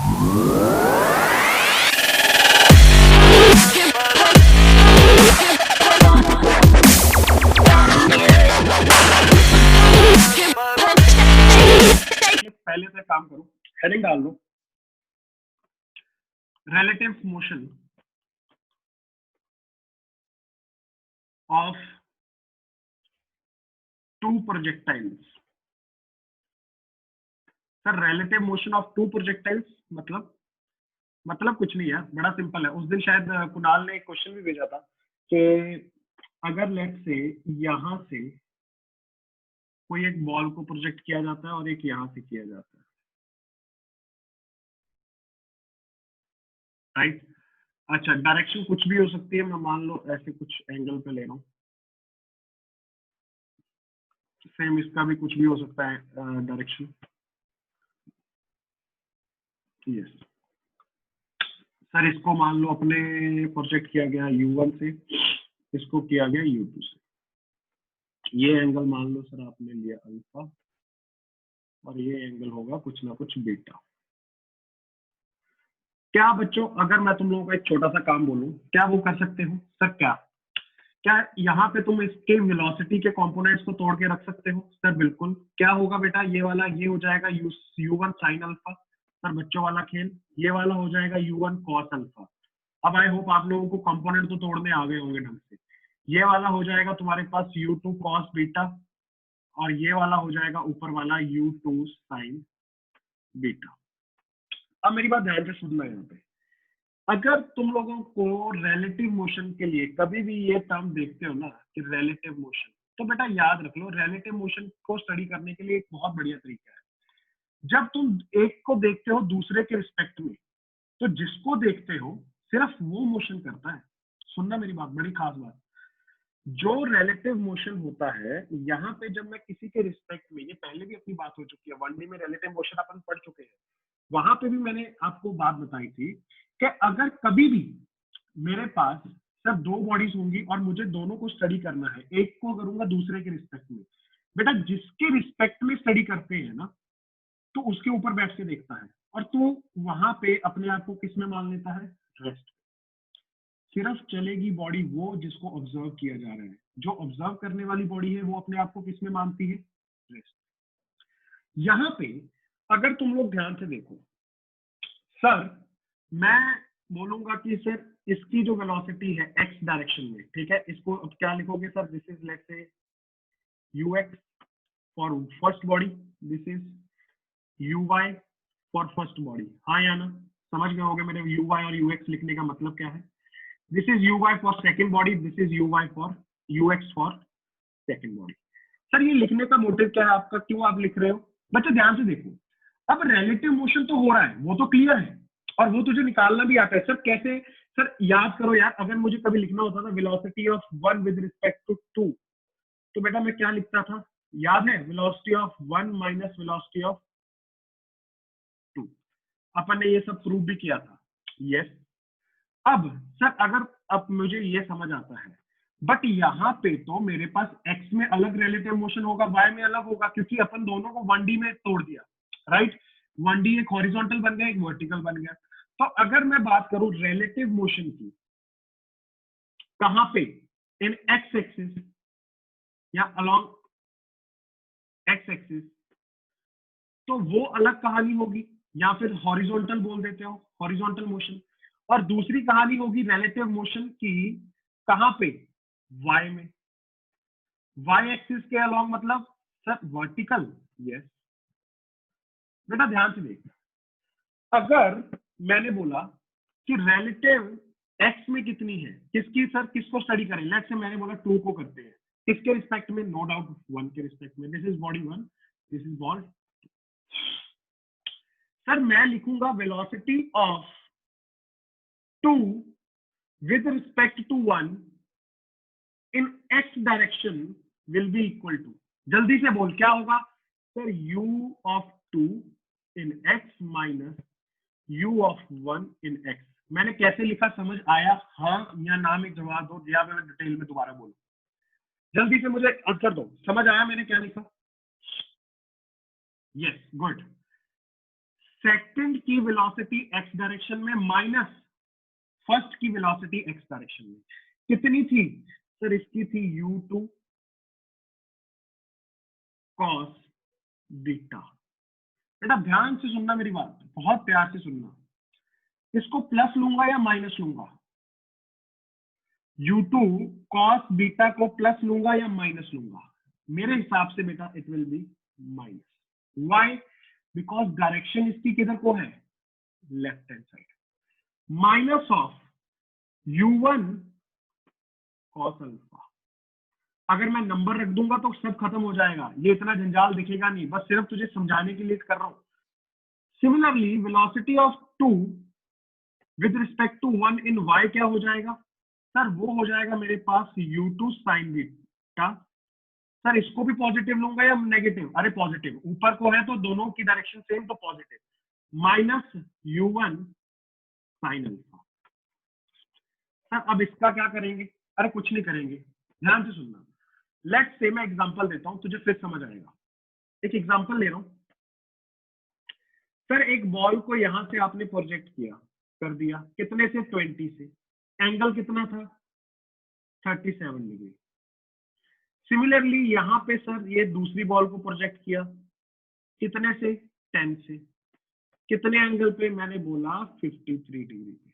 पहले से काम करो, हेडिंग डाल दो, relative motion of two projectiles। Sir relative motion of two projectiles मतलब कुछ नहीं है, बड़ा सिंपल है। उस दिन शायद कुणाल ने एक क्वेश्चन भी भेजा था कि अगर लेट से यहां से कोई एक बॉल को प्रोजेक्ट किया जाता है और एक यहां से किया जाता है, राइट? अच्छा, डायरेक्शन कुछ भी हो सकती है, मैं मान लो ऐसे कुछ एंगल पे ले रहा हूँ, सेम इसका भी कुछ भी हो सकता है डायरेक्शन। यस सर, इसको मान लो अपने प्रोजेक्ट किया गया U1 से, इसको किया गया U2 से। ये एंगल मान लो सर आपने लिया अल्फा और ये एंगल होगा कुछ ना कुछ बीटा। क्या बच्चों, अगर मैं तुम लोगों को एक छोटा सा काम बोलूं, क्या वो कर सकते हो? सर क्या यहाँ पे तुम इसके वेलोसिटी के कंपोनेंट्स को तोड़ के रख सकते हो? सर बिल्कुल। क्या होगा बेटा, ये वाला ये हो जाएगा U1 साइन अल्फा। सर बच्चों वाला खेल, ये वाला हो जाएगा U1 कॉस अल्फा। अब आई होप आप लोगों को कंपोनेंट तो तोड़ने आ गए होंगे ढंग से। ये वाला हो जाएगा तुम्हारे पास U2 कॉस बीटा और ये वाला हो जाएगा ऊपर वाला U2 साइन बीटा। अब मेरी बात ध्यान से सुनना यहाँ पे, अगर तुम लोगों को रिलेटिव मोशन के लिए कभी भी ये टर्म देखते हो ना कि रिलेटिव मोशन, तो बेटा याद रख लो, रिलेटिव मोशन को स्टडी करने के लिए एक बहुत बढ़िया तरीका है। जब तुम एक को देखते हो दूसरे के रिस्पेक्ट में, तो जिसको देखते हो सिर्फ वो मोशन करता है। सुनना मेरी बात, बड़ी खास बात, जो रिलेटिव मोशन होता है यहाँ पे, जब मैं किसी के रिस्पेक्ट में, ये पहले भी अपनी बात हो चुकी है, 1D में रिलेटिव मोशन अपन पढ़ चुके हैं, वहां पे भी मैंने आपको बात बताई थी कि अगर कभी भी मेरे पास सिर्फ दो बॉडीज होंगी और मुझे दोनों को स्टडी करना है, एक को करूंगा दूसरे के रिस्पेक्ट में, बेटा जिसके रिस्पेक्ट में स्टडी करते हैं ना, तो उसके ऊपर बैठ के देखता है और तू वहां पे अपने आप को किस में मान लेता है? रेस्ट। सिर्फ चलेगी बॉडी वो जिसको ऑब्जर्व किया जा रहा है। जो ऑब्जर्व करने वाली बॉडी है वो अपने आप को किस में मानती है? रेस्ट। यहाँ पे अगर तुम लोग ध्यान से देखो, सर मैं बोलूंगा कि सर इसकी जो वेलोसिटी है एक्स डायरेक्शन में, ठीक है, इसको अब क्या लिखोगे sir? This is let's say ux for first body, this is uy for first body. हाँ या ना? समझ गए होगे मेरे uy और ux लिखने का मतलब क्या है? This is uy for second body, this is uy for ux for second body. Sir ये लिखने का मोटिव क्या है आपका, क्यों आप लिख रहे हो? बच्चे ध्यान से देखो, अब रिलेटिव मोशन तो हो रहा है, वो तो क्लियर है, और वो तुझे निकालना भी आता है। सर कैसे? सर याद करो यार, अगर मुझे कभी लिखना होता था velocity of one with respect to two, तो बेटा मैं क्या लिखता था? याद है? Velocity of one minus velocity of two. अपन ने ये सब प्रूव भी किया था। यस। अब सर अगर अब मुझे ये समझ आता है, बट यहाँ पे तो मेरे पास x में अलग रिलेटिव मोशन होगा, y में अलग होगा, क्योंकि अपन दोनों को 1D में तोड़ दिया, राइट? 1D एक हॉरिजॉन्टल बन गया, एक वर्टिकल बन गया। तो अगर मैं बात करूं रिलेटिव मोशन की, कहां पे? इन x एक्सिस या अलोंग x एक्सिस, तो वो अलग कहानी होगी, या फिर हॉरिजॉन्टल बोल देते हो, हॉरिजॉन्टल मोशन। और दूसरी कहानी होगी रिलेटिव मोशन की, कहां पे? y में। y एक्सिस के अलोंग मतलब सर वर्टिकल। यस बेटा ध्यान से देख, अगर मैंने बोला कि रिलेटिव x में कितनी है, किसकी सर? किसको स्टडी करें? लेट्स से मैंने बोला 2 को करते हैं, किसके रिस्पेक्ट में? नो डाउट 1 के रिस्पेक्ट में। This is body 1, this is body. Sir मैं लिखूंगा velocity of 2 with respect to 1 in x direction will be equal to, जल्दी से बोल क्या होगा? Sir u of 2 in x minus u of 1 in x। मैंने कैसे लिखा, समझ आया? हाँ या ना में जवाब दो, या मैं डिटेल में दोबारा बोलूं? जल्दी से मुझे आंसर दो, समझ आया मैंने क्या लिखा? Yes good. सेकंड की वेलोसिटी एक्स डायरेक्शन में माइनस फर्स्ट की वेलोसिटी एक्स डायरेक्शन में कितनी थी सर? इसकी थी u2 cos बीटा। बेटा ध्यान से सुनना मेरी बात, बहुत प्यार से सुनना। इसको प्लस लूंगा या माइनस लूंगा? u2 cos बीटा को प्लस लूंगा या माइनस लूंगा? मेरे हिसाब से बेटा it will be minus. Why? Because direction इसकी किधर को है? Left hand side. Minus of u1 cos alpha. अगर मैं नंबर रख दूंगा तो सब खत्म हो जाएगा, ये इतना जंजाल दिखेगा नहीं, बस सिर्फ तुझे समझाने के लिए कर रहा हूं। Similarly velocity of 2 with respect to 1 in y क्या हो जाएगा सर? वो हो जाएगा मेरे पास u2 sin बीटा। सर इसको भी पॉजिटिव लूंगा या नेगेटिव? अरे पॉजिटिव, ऊपर को है तो दोनों की डायरेक्शन सेम तो positive. Minus u1 sin alpha. Sir अब इसका क्या करेंगे? अरे कुछ नहीं करेंगे, ध्यान से सुनना। लेट्स से मैं एग्जांपल देता हूं, तुझे फिर समझ आएगा। एक एग्जांपल ले रहा हूं सर, एक बॉल को यहां से आपने प्रोजेक्ट किया, कर दिया कितने से? 20 से। एंगल कितना था? 37 डिग्री। सिमिलरली यहां पे सर ये दूसरी बॉल को प्रोजेक्ट किया कितने से? 10 से। कितने एंगल पे? मैंने बोला 53 डिग्री पे।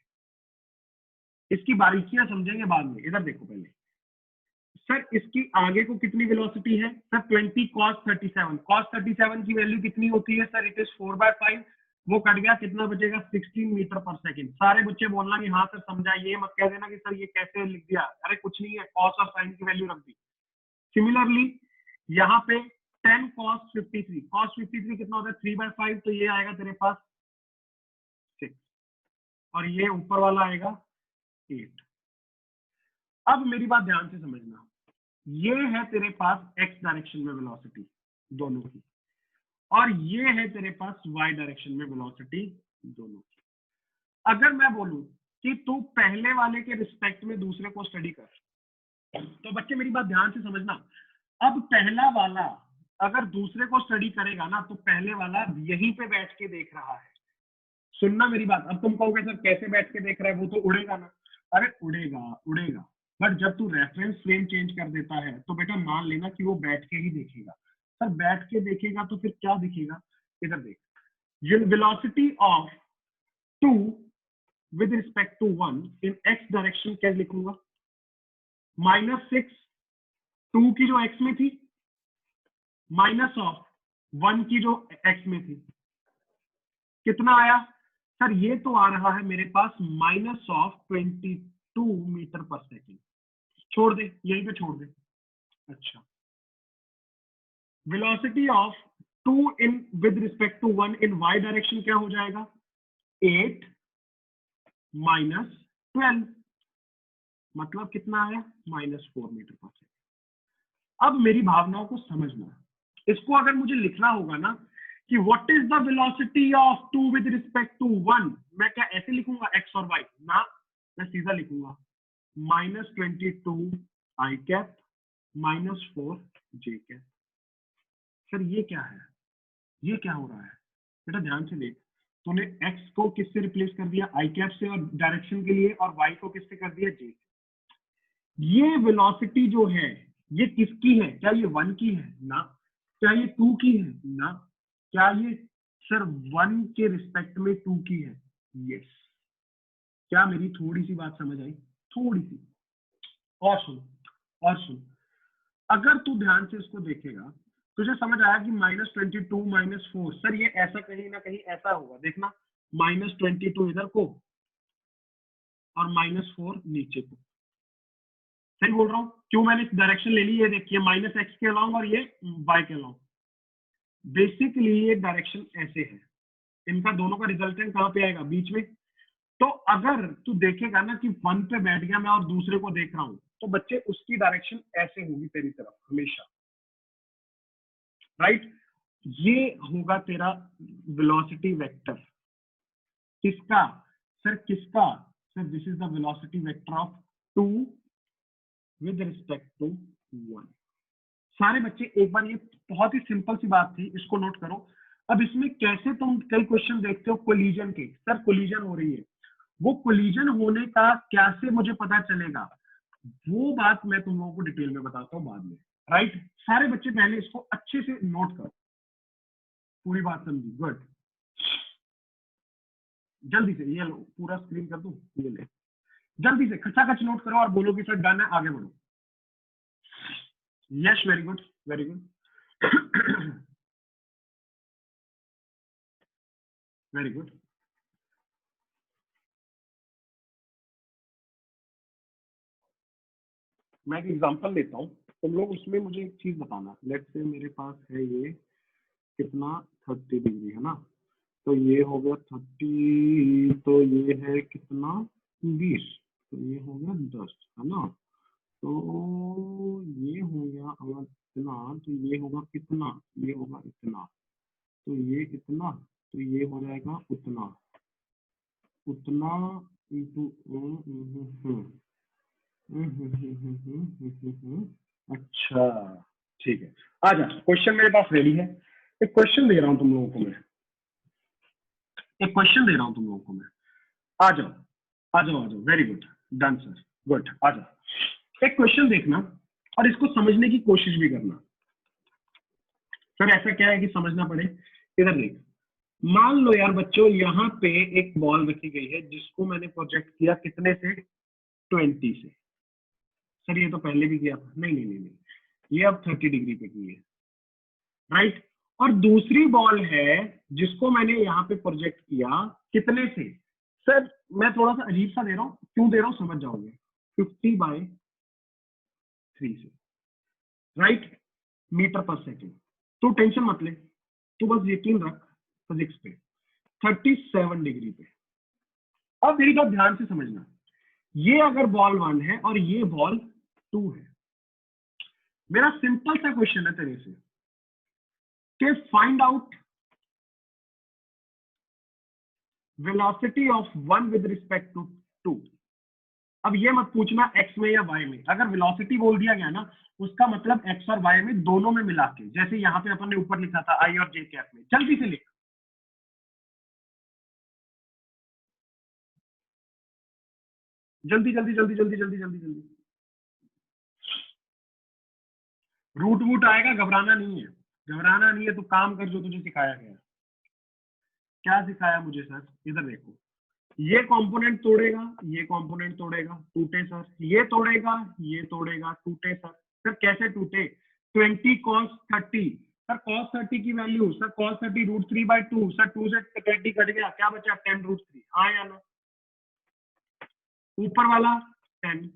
इसकी बारीकियां समझेंगे बाद में, इधर देखो पहले। सर इसकी आगे को कितनी वेलोसिटी है सर? 20 cos 37। cos 37 की वैल्यू कितनी होती है सर? It is 4/5। वो कट गया, कितना बचेगा? 16 मीटर पर सेकंड। सारे बच्चे बोलना कि हाँ सर समझा, ये मत कह देना कि सर ये कैसे लिख दिया। अरे कुछ नहीं है, cos और sin की वैल्यू रख दी। सिमिलरली यहाँ पे 10 cos 53। cos 53 कितना होता है? 3/5, तो ये आएगा तेरे पास 6 और ये ऊपर वाला आएगा 8। अब मेरी बात ध्यान से समझना, ये है तेरे पास x डायरेक्शन में वेलोसिटी दोनों की, और ये है तेरे पास y डायरेक्शन में वेलोसिटी दोनों की। अगर मैं बोलूं कि तू पहले वाले के रिस्पेक्ट में दूसरे को स्टडी कर, तो बच्चे मेरी बात ध्यान से समझना। अब पहला वाला अगर दूसरे को स्टडी करेगा ना, तो पहले वाला यहीं पे बैठ के देख रहा है। सुनना मेरी बात। अब तुम कहोगे सर कैसे बैठ के देख रहा है, वो तो उड़ेगा ना। अरे उड़ेगा उड़ेगा, बट जब तू रेफरेंस फ्रेम चेंज कर देता है तो बेटा मान लेना कि वो बैठ के ही देखेगा। सर बैठ के देखेगा तो फिर क्या दिखेगा? इधर देख, velocity of 2 with respect to 1 in x direction क्या लिखूंगा? -6 2 की जो x में थी माइनस ऑफ 1 की जो x में थी। कितना आया सर? ये तो आ रहा है मेरे पास -22 मीटर पर सेकेंड। छोड़ दे, यहीं पे छोड़ दे। अच्छा, velocity of 2 in with respect to 1 in y direction क्या हो जाएगा? 8 माइनस 12, मतलब कितना आया? -4 मीटर पर सेकेंड। अब मेरी भावनाओं को समझना, इसको अगर मुझे लिखना होगा ना कि what is the velocity of 2 with respect to 1, मैं क्या ऐसे लिखूंगा x और y ना? मैं सीधा लिखूंगा -22 i cap -4 j cap. Sir ये क्या है? ये क्या हो रहा है? बेटा ध्यान से देख, तूने x को किससे रिप्लेस कर दिया? i कैप से, और डायरेक्शन के लिए, और y को किससे कर दिया? j। ये वेलोसिटी जो है ये किसकी है? क्या ये 1 की है? ना। क्या ये 2 की है? ना। क्या ये सर 1 के रिस्पेक्ट में 2 की है? यस। क्या मेरी थोड़ी सी बात समझ आई? थोड़ी सी और सुन, और सुन। अगर तू ध्यान से इसको देखेगा तुझे समझ आया कि -22 -4, सर ये ऐसा कहीं ना कहीं ऐसा होगा। देखना, -22 इधर को और -4 नीचे को। सही बोल रहा हूँ? क्यों मैंने इस डायरेक्शन ले ली? ये देखिए, -x के अलॉन्ग और ये y के अलॉन्ग। बेसिकली ये डायरेक्शन ऐसे है, इनका दोनों का रिजल्टेंट कहाँ पे आएगा? बीच में। तो अगर तू देखेगा ना कि 1 पे बैठ गया मैं और दूसरे को देख रहा हूं, तो बच्चे उसकी डायरेक्शन ऐसे होगी तेरी तरफ हमेशा, राइट? ये होगा तेरा वेलोसिटी वेक्टर। किसका सर? किसका sir? This is the velocity vector of 2 with respect to 1। सारे बच्चे एक बार, ये बहुत ही सिंपल सी बात थी, इसको नोट करो। अब इसमें कैसे तुम कई क्वेश्चन देखते हो कोलिजन के, सर कोलिजन हो रही है, वो कोलिजन होने का कैसे मुझे पता चलेगा, वो बात मैं तुम लोगों को डिटेल में बताता हूँ बाद में, राइट। सारे बच्चे पहले इसको अच्छे से नोट करो, पूरी बात समझी, गुड। जल्दी से ये लो, पूरा स्क्रीन कर दूं, ये ले, जल्दी से खचाखच नोट करो और बोलो कि सर डन है, आगे बढ़ो। Yes, very good, very good, very good. मैं एक एग्जांपल लेता हूँ, तुम लोग उसमें मुझे एक चीज बताना। लेट्स से मेरे पास है ये कितना 30 डिग्री है ना, तो ये हो गया 30, तो ये है कितना 20, तो ये हो गया 10 है ना, तो ये हो गया अगर इतना, तो ये होगा कितना, ये होगा इतना, तो ये इतना, तो ये हो जाएगा उतना, उतना इंटू, अच्छा ठीक है। आ जा, क्वेश्चन मेरे पास रेडी है, एक क्वेश्चन दे रहा हूं तुम लोगों को मैं, एक क्वेश्चन दे रहा हूं तुम लोगों को मैं, आ जाओ आ जाओ आ जाओ, very good, done sir, good, आ जाओ। एक क्वेश्चन देखना और इसको समझने की कोशिश भी करना। सर ऐसा क्या है कि समझना पड़े, इधर देख, मान लो यार बच्चों यहाँ पे एक बॉल रखी गई है जिसको मैंने प्रोजेक्ट किया कितने से, 20 से। सर ये तो पहले भी किया था, नहीं नहीं नहीं नहीं, ये अब 30 डिग्री पे की है, राइट। और दूसरी बॉल है जिसको मैंने यहाँ पे प्रोजेक्ट किया कितने से, सर मैं थोड़ा सा अजीब सा दे रहा हूँ, क्यों दे रहा हूँ समझ जाओगे, 50/3 से, राइट, मीटर पर सेकेंड। तो टेंशन मत ले, तू बस यकीन रख फिजिक्स पे, 37 डिग्री पे। अब मेरी बात ध्यान से समझना, ये अगर बॉल 1 है और ये बॉल 2 है, मेरा सिंपल सा क्वेश्चन है तेरे से कि find out velocity of 1 with respect to 2। अब ये मत पूछना एक्स में या वाई में, अगर वेलोसिटी बोल दिया गया ना उसका मतलब एक्स और वाई में दोनों में मिला के, जैसे यहाँ पे अपन ने ऊपर लिखा था आई और जे कैप में। जल्दी से लिख, जल्दी जल्दी जल्दी जल्दी जल्दी जल्दी जल्दी। रूट वूट आएगा, घबराना नहीं है, घबराना नहीं है, तो काम कर जो तुझे सिखाया गया। क्या सिखाया मुझे सर, इधर देखो, ये कंपोनेंट तोड़ेगा, ये कंपोनेंट तोड़ेगा, टूटे सर, ये तोड़ेगा, ये तोड़ेगा, टूटे सर। सर कैसे टूटे, 20 cos 30, सर cos 30 की वैल्यू, सर cos 30 √3/2, सर 2 से 20 कट गया, क्या बचा 10√3, हाँ या ना। ऊपर वाला 10,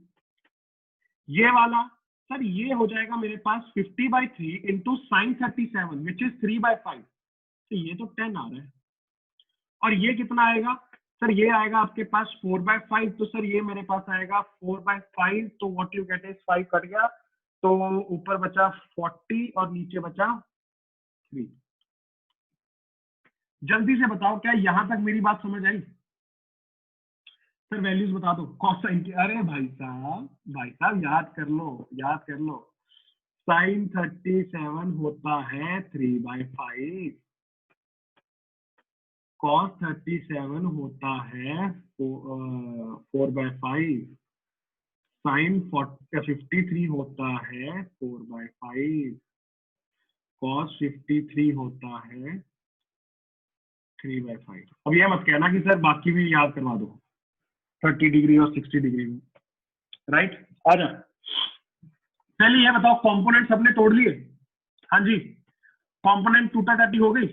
ये वाला सर ये हो जाएगा मेरे पास 50/3 इंटू साइन 37 विच इज 3/5, तो ये तो 10 आ रहा है। और ये कितना आएगा, सर ये आएगा आपके पास 4/5, तो सर ये मेरे पास आएगा 4/5, तो what you get is 5 cut गया, तो ऊपर बचा 40 और नीचे बचा 3। जल्दी से बताओ क्या यहां तक मेरी बात समझ आई। सर वैल्यूज बता दो कॉसाइन की, अरे भाई साहब, भाई साहब याद कर लो, याद कर लो, साइन 37 होता है 3/5, कॉस 37 होता है 4/5, साइन 53 होता है 4/5, कॉस 53 होता है 3/5। अब ये मत कहना कि सर बाकी भी याद करवा दो 30 डिग्री और 60 डिग्री में, राइट। आ जा, चलिए ये बताओ कंपोनेंट सबने तोड़ लिए, हाँ जी, कंपोनेंट टूटा टाटी हो गई।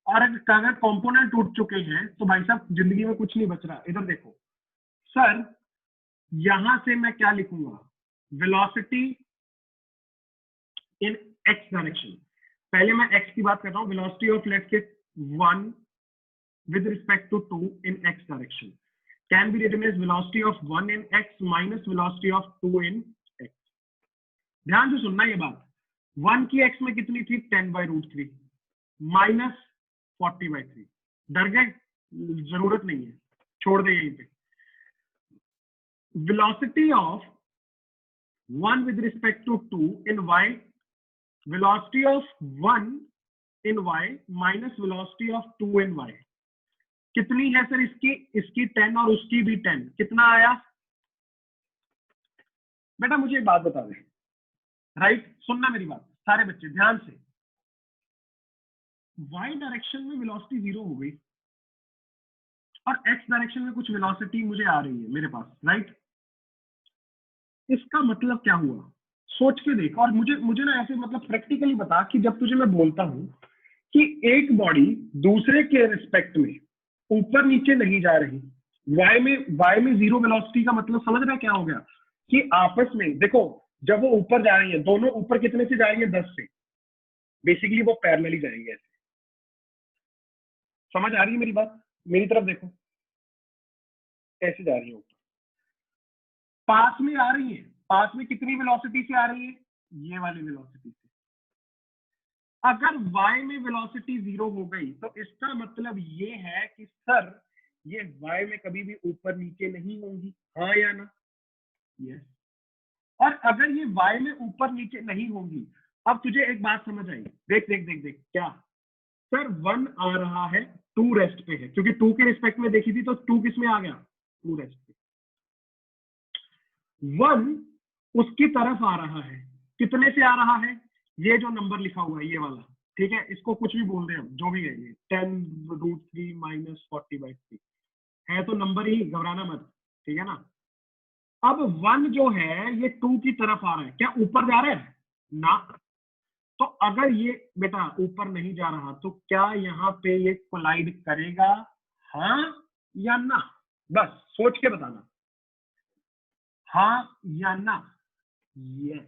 और अगर कंपोनेंट टूट चुके हैं तो भाई साहब जिंदगी में कुछ नहीं बच रहा। इधर देखो सर, यहां से मैं क्या लिखूंगा, वेलोसिटी इन एक्स डायरेक्शन। पहले मैं एक्स की बात कर रहा हूं, velocity of let's say 1 with respect to 2 in x direction can be written as velocity of 1 in x minus velocity of 2 in x। ध्यान से सुनना ये बात, 1 की x में कितनी थी 10/√3 माइनस 40/3। डर गए, जरूरत नहीं है, छोड़ दे यहीं पे। velocity of 1 with respect to 2 in y, velocity of 1 in y minus velocity of 2 in y। कितनी है सर इसकी 10 और उसकी भी 10, कितना आया बेटा? मुझे एक बात बता दे, राइट? सुनना मेरी बात सारे बच्चे ध्यान से। y डायरेक्शन में वेलोसिटी 0 हो गई और x डायरेक्शन में कुछ वेलोसिटी मुझे आ रही है मेरे पास, राइट? इसका मतलब क्या हुआ? सोच के देख, और मुझे ना ऐसे मतलब प्रैक्टिकली बता कि जब तुझे मैं बोलता हूं कि एक बॉडी दूसरे के रिस्पेक्ट में ऊपर नीचे नहीं जा रही, y में 0 वेलोसिटी का मतलब समझ रहा है क्या हो गया? कि आपस में देखो, जब वो ऊपर जा रही है, दोनों ऊपर कितने से जा रही है? 10 से। बेसिकली वो पैरेलली जाएंगे ऐसे। समझ आ रही है मेरी बात? मेरी तरफ देखो, कैसे जा रही है ऊपर, पास में आ रही है। पास में कितनी वेलोसिटी से आ रही है? ये वाली वेलोसिटी से। अगर y में वेलोसिटी 0 हो गई तो इसका मतलब ये है कि सर ये y में कभी भी ऊपर नीचे नहीं होंगी, हाँ या ना? यस। और अगर ये y में ऊपर नीचे नहीं होंगी, अब तुझे एक बात समझ आई? देख देख देख देख, क्या सर 1 आ रहा है, 2 रेस्ट पे है, क्योंकि 2 के रिस्पेक्ट में देखी थी तो 2 किस में आ गया? 2 रेस्ट पे। 1 उसकी तरफ आ रहा है, कितने से आ रहा है? ये जो नंबर लिखा हुआ है ये वाला, ठीक है? इसको कुछ भी बोल रहे हैं हम, जो भी है ये 10√3 माइनस 40/3 है तो नंबर ही, घबराना मत, ठीक है ना? अब 1 जो है ये 2 की तरफ आ रहा है, क्या ऊपर जा रहा है? ना। तो अगर ये बेटा ऊपर नहीं जा रहा तो क्या यहाँ पे ये कोलाइड करेगा, हाँ या ना? बस सोच के बताना, हाँ या ना? Yes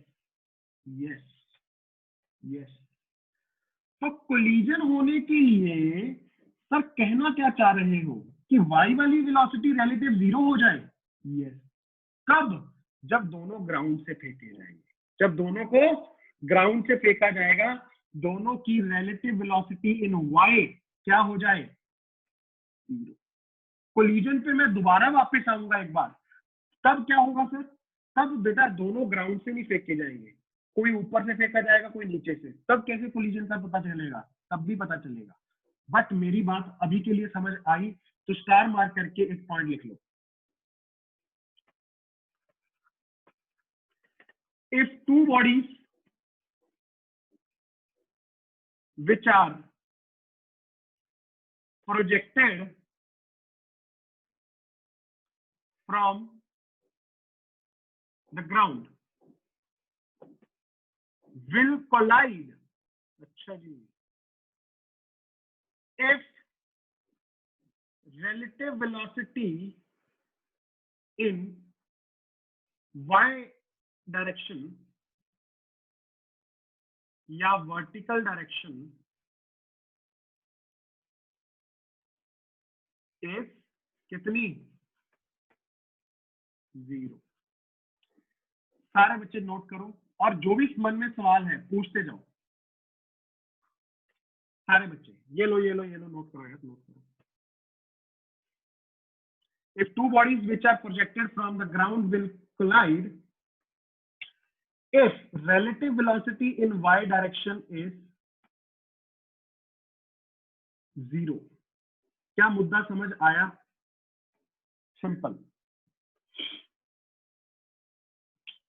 yes yes. तो कोलिजन होने के लिए सर कहना क्या चाह रहे हो कि y वाली वेलोसिटी रिलेटिव 0 हो जाए? यस। कब? जब दोनों ग्राउंड से फेंके जाएंगे। जब दोनों को ग्राउंड से फेंका जाएगा, दोनों की रिलेटिव वेलोसिटी इन y क्या हो जाए? 0। कोलिजन पे मैं दोबारा वापस आऊंगा एक बार, तब क्या होगा सर? तब बेटा दोनों ग्राउंड से नहीं फेंके जाएंगे, कोई ऊपर से फेंका जाएगा, कोई नीचे से। तब कैसे कोलिजन का पता चलेगा? तब भी पता चलेगा। बट मेरी बात अभी के लिए समझ आई तो स्टार मार्क करके एक पॉइंट लिख लो। If two bodies which are projected from the ground will collide, अच्छा जी, if relative velocity in y direction या vertical direction is कितनी? 0। सारे बच्चे नोट करो और जो भी मन में सवाल है पूछते जाओ। सारे बच्चे ये लो नोट करो यार, नोट करो। If two bodies which are projected from the ground will collide, if relative velocity in y direction is 0। क्या मुद्दा समझ आया? सिंपल।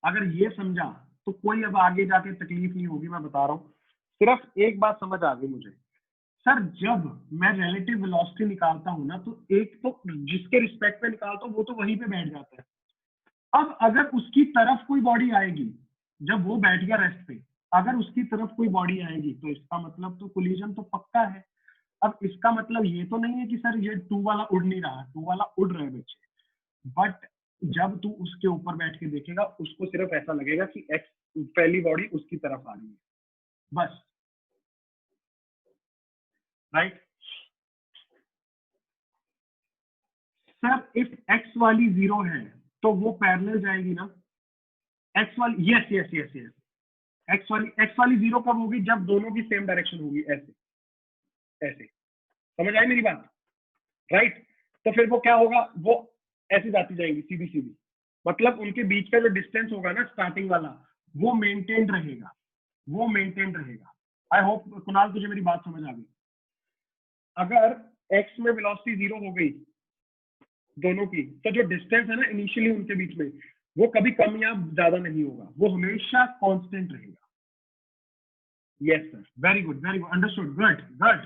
अगर ये समझा तो कोई अब आगे जाके तकलीफ नहीं होगी, मैं बता रहा हूं। सिर्फ एक बात समझ आ गई मुझे, सर जब मैं रिलेटिव वेलोसिटी निकालता हूं ना, तो एक तो जिसके रिस्पेक्ट में निकालता हूं वो तो वहीं पे बैठ जाता है। अब अगर उसकी तरफ कोई बॉडी आएगी, जब वो बैठ गया रेस्ट पे, अगर उसकी तरफ कोई बॉडी आएगी तो इसका मतलब तो कोलिजन तो पक्का है। अब इसका मतलब ये तो नहीं है कि सर ये 2 वाला उड़ नहीं रहा, 2 वाला उड़ रहा है बच्चे, बट जब तू उसके ऊपर बैठ के देखेगा उसको सिर्फ ऐसा लगेगा कि एक्स पहली बॉडी उसकी तरफ आ रही है, बस। राइट सर, इफ एक्स वाली 0 है तो वो पैरेलल जाएगी ना? एक्स वाली, yes yes yes yes, x वाली 0 कब होगी? जब दोनों की सेम डायरेक्शन होगी, ऐसे ऐसे। समझ आई मेरी बात? राइट। तो फिर वो क्या होगा? वो ऐसे जाती जाएंगी सीधी सीधी, मतलब उनके बीच का जो डिस्टेंस होगा ना स्टार्टिंग वाला, वो मेंटेन रहेगा, वो मेंटेन रहेगा। आई होप कुणाल तुझे मेरी बात समझ आ गई। अगर x में वेलोसिटी 0 हो गई दोनों की, तो जो डिस्टेंस है ना इनिशियली उनके बीच में, वो कभी कम या ज्यादा नहीं होगा, वो हमेशा कांस्टेंट रहेगा। Yes sir, very good, understood, good good.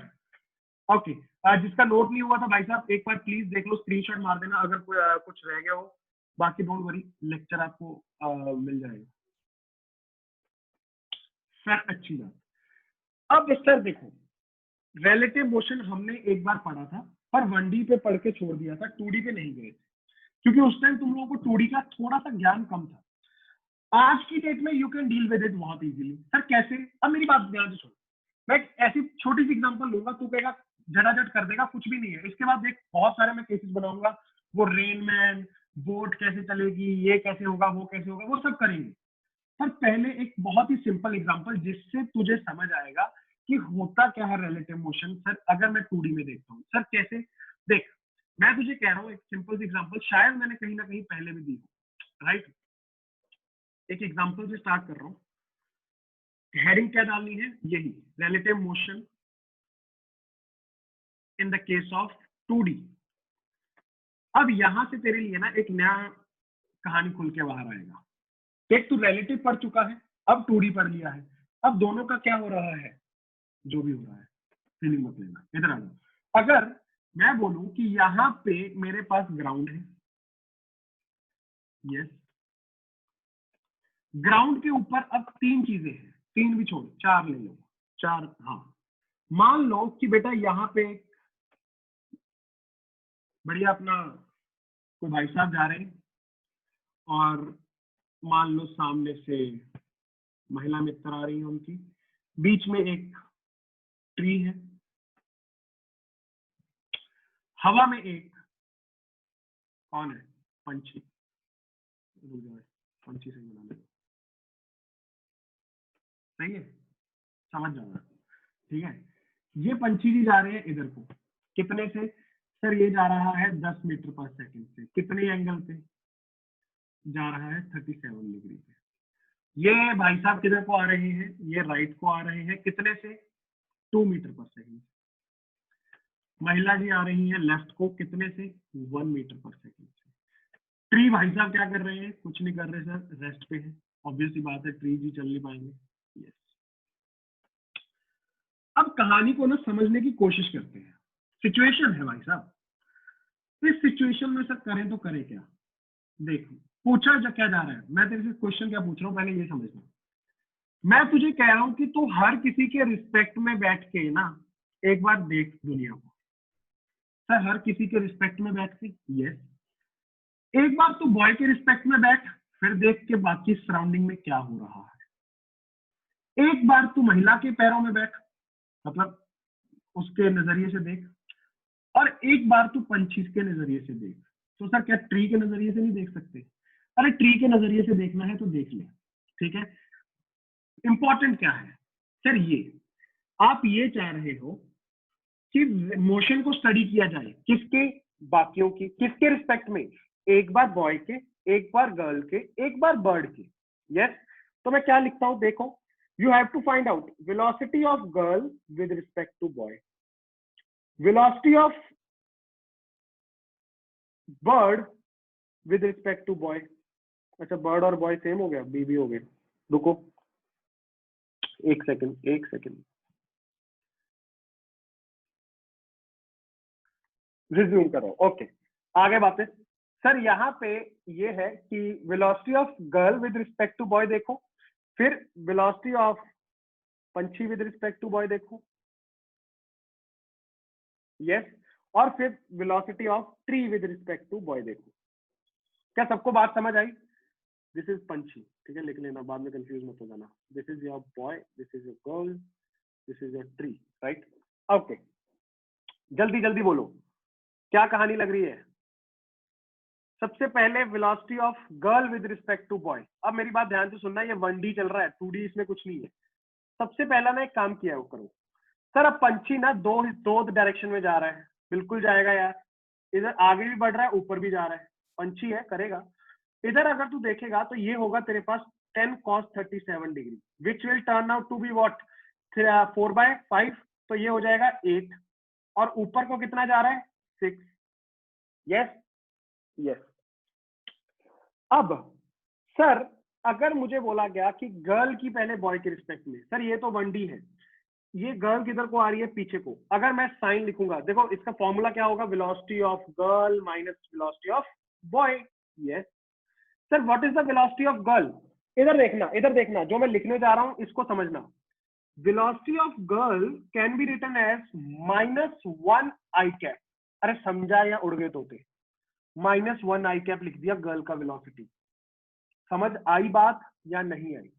Okay, जिसका नोट नहीं हुआ था भाई साहब एक बार प्लीज देख लो, स्क्रीनशॉट मार देना अगर कुछ रह गया हो, बाकी डोंट वरी, लेक्चर आपको मिल जाएगा सर। अच्छी बात। अब सर देखो, रिलेटिव मोशन हमने एक बार पढ़ा था, पर 1D पे पढ़ के छोड़ दिया था, 2D पे नहीं गए थे, क्योंकि उस टाइम तुम लोगों को 2D का थोड़ा सा ज्ञान कम था। आज की डेट में you can deal with it बहुत इजीली। सर कैसे? अब मेरी बात ध्यान से सुनो, मैं एक ऐसी छोटी सी एग्जांपल लूंगा, तू कहेगा झटाझट कर देगा, कुछ भी नहीं है। इसके बाद देख बहुत सारे मैं केसेस बनाऊंगा, वो रेनमैन, बोट कैसे चलेगी, ये कैसे होगा, वो कैसे होगा, वो सब करेंगे। पर पहले एक बहुत ही सिंपल एग्जांपल जिससे तुझे समझ आएगा कि होता क्या है रिलेटिव मोशन। सर अगर मैं 2D में देखता हूँ, सर कैसे? देख, मैं तुझे कह रहा हूँ एक सिंपल एग्जांपल, शायद मैंने कहीं ना कहीं पहले भी दी हो, राइट? एक एग्जांपल से स्टार्ट कर रहा हूँ। हेडिंग क्या डालनी है? यही, relative motion in the case of 2D। अब यहां से तेरे लिए ना एक नया कहानी खुल के बाहर आएगा। एक तू रिलेटिव पढ़ चुका है, अब 2D पढ़ लिया है, अब दोनों का क्या हो रहा है? जो भी हो रहा है फीलिंग मत लेना, इधर आ जाओ। अगर मैं बोलूं कि यहाँ पे मेरे पास ग्राउंड है, यस, ग्राउंड के ऊपर अब 3 चीजें हैं, 3 भी छोड़, 4 ले लो, 4, हाँ। मान लो कि बेटा यहाँ पे बढ़िया अपना कोई भाई साहब जा रहे हैं, और मान लो सामने से महिला मित्र आ रही है, उनकी बीच में एक ट्री है, हवा में एक कौन है? पंछी। पंछी से बना लेगा, सही है, समझ जाओगे, ठीक है। ये पंछी जी जा रहे हैं इधर को, कितने से? सर ये जा रहा है 10 मीटर पर सेकंड से, कितने एंगल पे जा रहा है? 37 डिग्री पे। ये भाई साहब किधर को आ रहे हैं? ये राइट को आ रहे हैं, कितने से? 2 मीटर पर सेकंड। महिला जी आ रही है लेफ्ट को, कितने से? 1 मीटर पर सेकंड से। ट्री भाई साहब क्या कर रहे हैं? कुछ नहीं कर रहे सर, रेस्ट पे है, ऑब्वियस सी बात है, ट्री जी चल नहीं पाएंगे। यस। अब कहानी को ना समझने की कोशिश करते हैं। सिचुएशन है भाई साहब, इस सिचुएशन में सर करें तो करें क्या? देखो, पूछा जा क्या जा रहा है, मैं तेरे से क्वेश्चन क्या पूछ रहा हूँ पहले ये समझना। मैं तुझे कह रहा हूं कि तू हर किसी के रिस्पेक्ट में बैठ के ना एक बार देख दुनिया को। सर हर किसी के रिस्पेक्ट में बैठ के, यस। एक बार तू बॉय के रिस्पेक्ट में बैठ, फिर देख के बाकी सराउंडिंग में क्या हो रहा है। एक बार तू महिला के पैरों में बैठ, मतलब उसके नजरिए से देख, और एक बार तू पंछी के नजरिए से देख। तो सर क्या ट्री के नजरिए से नहीं देख सकते? अरे ट्री के नजरिए से देखना है तो देख ले, ठीक है। इंपॉर्टेंट क्या है सर? ये आप ये चाह रहे हो कि मोशन को स्टडी किया जाए, किसके? बाकियों की। किसके रिस्पेक्ट में? एक बार बॉय के, एक बार गर्ल के, एक बार बर्ड के। यस। तो मैं क्या लिखता हूं देखो, you have to find out velocity of girl with respect to boy, velocity of bird with respect to boy. अच्छा, बर्ड और बॉय सेम हो गया, बी भी हो गया। रुको एक सेकंड, एक सेकंड, रिज्यूम करो। ओके, आगे बातें। सर यहाँ पे ये है कि velocity of girl with respect to boy देखो, फिर वेलोसिटी ऑफ पंछी विद रिस्पेक्ट टू बॉय देखो, यस, और फिर velocity of tree with respect to boy देखो। क्या सबको बात समझ आई? दिस इज पंछी, ठीक है, लिख लेना, बाद में कंफ्यूज मत हो जाना। This is your boy, this is your girl, this is your tree, right? Okay, जल्दी जल्दी बोलो, क्या कहानी लग रही है? सबसे पहले velocity of girl with respect to boy. अब मेरी बात ध्यान से सुनना, ये 1D चल रहा है, 2D इसमें कुछ नहीं है। सबसे पहला ना एक काम किया है वो करो। सर अब पंछी ना दो डायरेक्शन में जा रहा है, बिल्कुल जाएगा यार, इधर आगे भी बढ़ रहा है, ऊपर भी जा रहा है, पंछी है, करेगा। इधर अगर तू देखेगा तो ये होगा तेरे पास 10 cos 37 degree, which will turn out to be what? 4/5, तो ये हो जाएगा 8, और ऊपर को कितना जा रहा है 6। Yes yes. अब सर अगर मुझे बोला गया कि गर्ल की पहले बॉय के रिस्पेक्ट में, सर ये तो 1D है, ये गर्ल किधर को आ रही है पीछे को, अगर मैं साइन लिखूंगा, देखो इसका फॉर्मूला क्या होगा, velocity of girl minus velocity of boy. Yes sir, what is the velocity of girl? इधर देखना जो मैं लिखने जा रहा हूं इसको समझना। Velocity of girl can be written as -1 I cap. अरे समझा या उड़ गए तोते, -1 आई कैप लिख दिया गर्ल का वेलोसिटी। समझ आई बात या नहीं आई?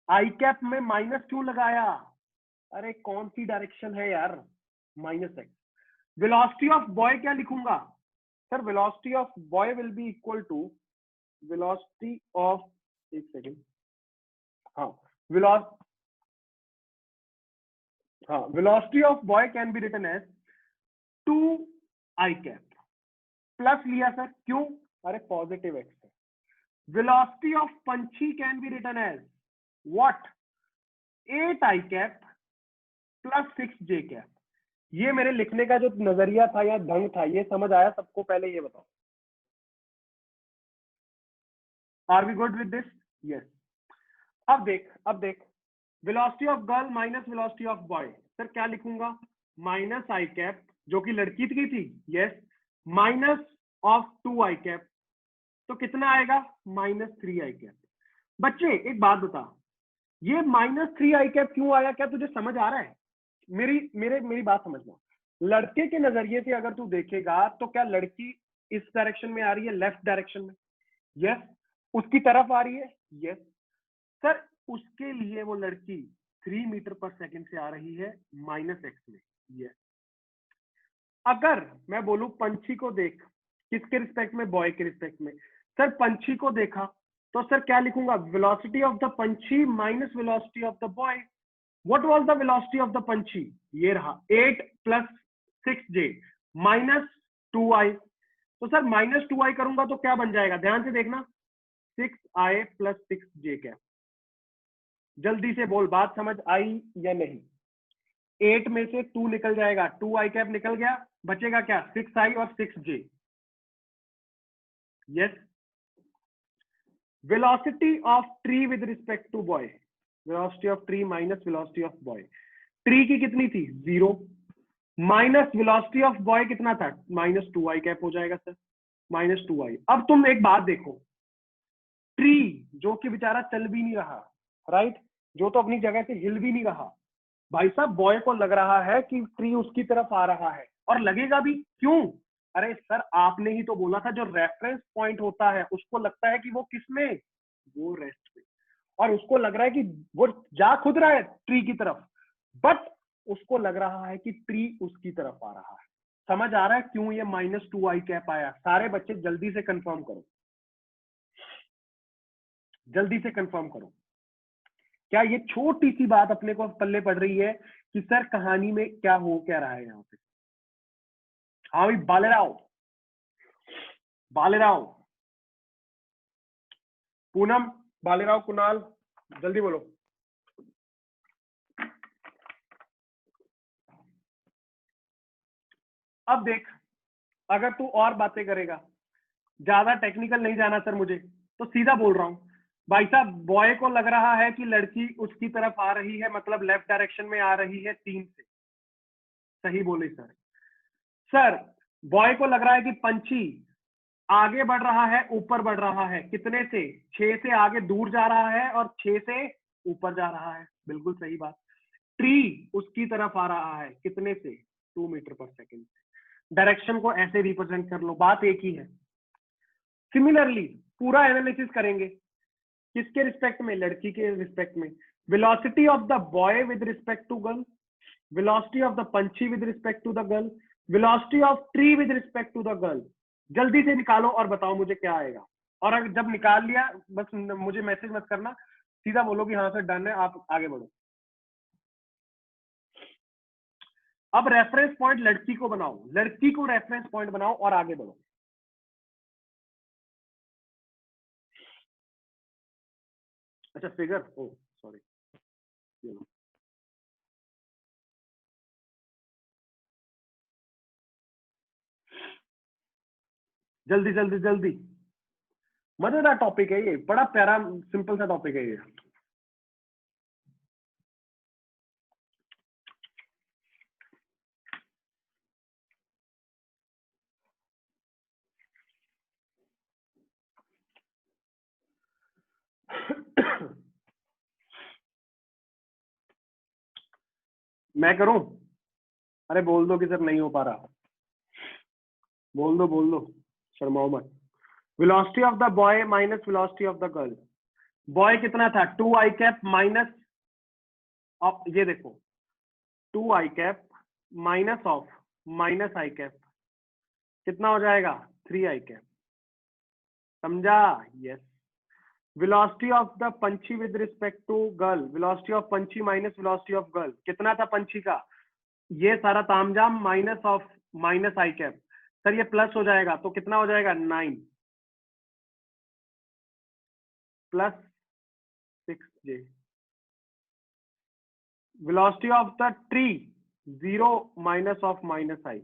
आई कैप में माइनस क्यों लगाया? अरे कौन सी डायरेक्शन है यार, -x। वेलोसिटी ऑफ बॉय क्या लिखूंगा sir? Velocity of boy will be equal to velocity of, एक सेकेंड, हाँ velocity of boy can be written as 2 I cap, plus लिया सर क्यों? अरे पॉजिटिव x है। वेलोसिटी ऑफ पंछी can be written as what? 8 I cap plus 6 J cap. ये मेरे लिखने का जो नजरिया था या ढंग था, ये समझ आया सबको? पहले ये बताओ, are we good with this? Yes. अब देख velocity of girl minus velocity of boy, sir क्या लिखूंगा? माइनस आई कैप जो कि लड़की की थी, yes, minus of 2 I cap, तो कितना आएगा? -3 आई कैप। बच्चे एक बात बता, ये -3 आई कैप क्यों आया? क्या तुझे समझ आ रहा है? मेरी बात समझना। लड़के के नजरिए से अगर तू देखेगा तो क्या लड़की इस डायरेक्शन में आ रही है, लेफ्ट डायरेक्शन में? यस। उसकी तरफ आ रही है? Yes sir. उसके लिए वो लड़की 3 मीटर पर सेकंड से आ रही है -x में। यस। अगर मैं बोलूं पंछी को देख, किसके रिस्पेक्ट में? बॉय के रिस्पेक्ट में। सर पंछी को देखा तो सर क्या लिखूंगा? वेलोसिटी ऑफ द पंछी minus velocity of the boy. What was the velocity of the पंछी? ये रहा 8 प्लस 6j -2i। तो सर -2i करूंगा तो क्या बन जाएगा? ध्यान से देखना, 6i प्लस 6j कैप। जल्दी से बोल, बात समझ आई या नहीं? 8 में से 2 निकल जाएगा, 2i कैप निकल गया, बचेगा क्या? 6i और 6j। Yes. Velocity of tree with respect to boy, velocity of tree minus velocity of boy. Tree की कितनी थी? 0, माइनस वेलोसिटी ऑफ बॉय कितना था? -2i कैप हो जाएगा सर, -2i। अब तुम एक बात देखो, ट्री जो कि बेचारा चल भी नहीं रहा, राइट, जो तो अपनी जगह से हिल भी नहीं रहा, भाई साहब बॉय को लग रहा है कि ट्री उसकी तरफ आ रहा है, और लगेगा भी। क्यों? अरे सर आपने ही तो बोला था जो रेफरेंस पॉइंट होता है उसको लगता है कि वो किसमें? वो रेस्ट में। और उसको लग रहा है कि वो जा खुद रहा है ट्री की तरफ, बट उसको लग रहा है कि ट्री उसकी तरफ आ रहा है। समझ आ रहा है क्यों ये -2i कैप आया? सारे बच्चे जल्दी से कंफर्म करो, जल्दी से कंफर्म करो। क्या ये छोटी सी बात अपने को पल्ले पड़ रही है कि सर कहानी में क्या हो क्या रहा है यहाँ पे? हाँ भाई बालेराव, बालेराव, पूनम, बालेराव, कुणाल, जल्दी बोलो। अब देख, अगर तू और बातें करेगा, ज्यादा टेक्निकल नहीं जाना सर मुझे, तो सीधा बोल रहा हूं भाई साहब, बॉय को लग रहा है कि लड़की उसकी तरफ आ रही है, मतलब लेफ्ट डायरेक्शन में आ रही है 3 से। सही बोले सर। सर बॉय को लग रहा है कि पंछी आगे बढ़ रहा है, ऊपर बढ़ रहा है, कितने से? 6 से आगे दूर जा रहा है और 6 से ऊपर जा रहा है। बिल्कुल सही बात। ट्री उसकी तरफ आ रहा है, कितने से? 2 मीटर पर सेकेंड। डायरेक्शन को ऐसे रिप्रेजेंट कर लो, बात एक ही है। सिमिलरली पूरा एनालिसिस करेंगे, किसके रिस्पेक्ट में? लड़की के रिस्पेक्ट में। Velocity of the boy with respect to girl, velocity of the पंछी with respect to the girl, velocity of tree with respect to the girl. जल्दी से निकालो और बताओ मुझे क्या आएगा। और अगर जब निकाल लिया, बस मुझे मैसेज मत करना, सीधा बोलो कि हाँ सर डन है, आप आगे बढ़ो। अब रेफरेंस पॉइंट लड़की को बनाओ, लड़की को रेफरेंस पॉइंट बनाओ और आगे बढ़ो। अच्छा फिगर, ओ सॉरी, जल्दी जल्दी जल्दी, मजेदार टॉपिक है ये, बड़ा प्यारा सिंपल सा टॉपिक है ये। मैं करूं? अरे बोल दो कि सर नहीं हो पा रहा, बोल दो, शर्माओ मत। Velocity of the boy minus velocity of the girl. Boy कितना था? 2 आई कैप माइनस ऑफ, ये देखो 2 I cap minus of minus I cap, कितना हो जाएगा? 3 आई कैप। समझा? यस। वेलोसिटी ऑफ द पंछी with respect to girl, velocity of पंछी माइनस वेलोसिटी ऑफ गर्ल, कितना था पंछी का? ये सारा तामझाम minus of minus I cap. Sir ये प्लस हो जाएगा तो कितना हो जाएगा? 9 plus 6j। Velocity of the tree 0 minus of minus I,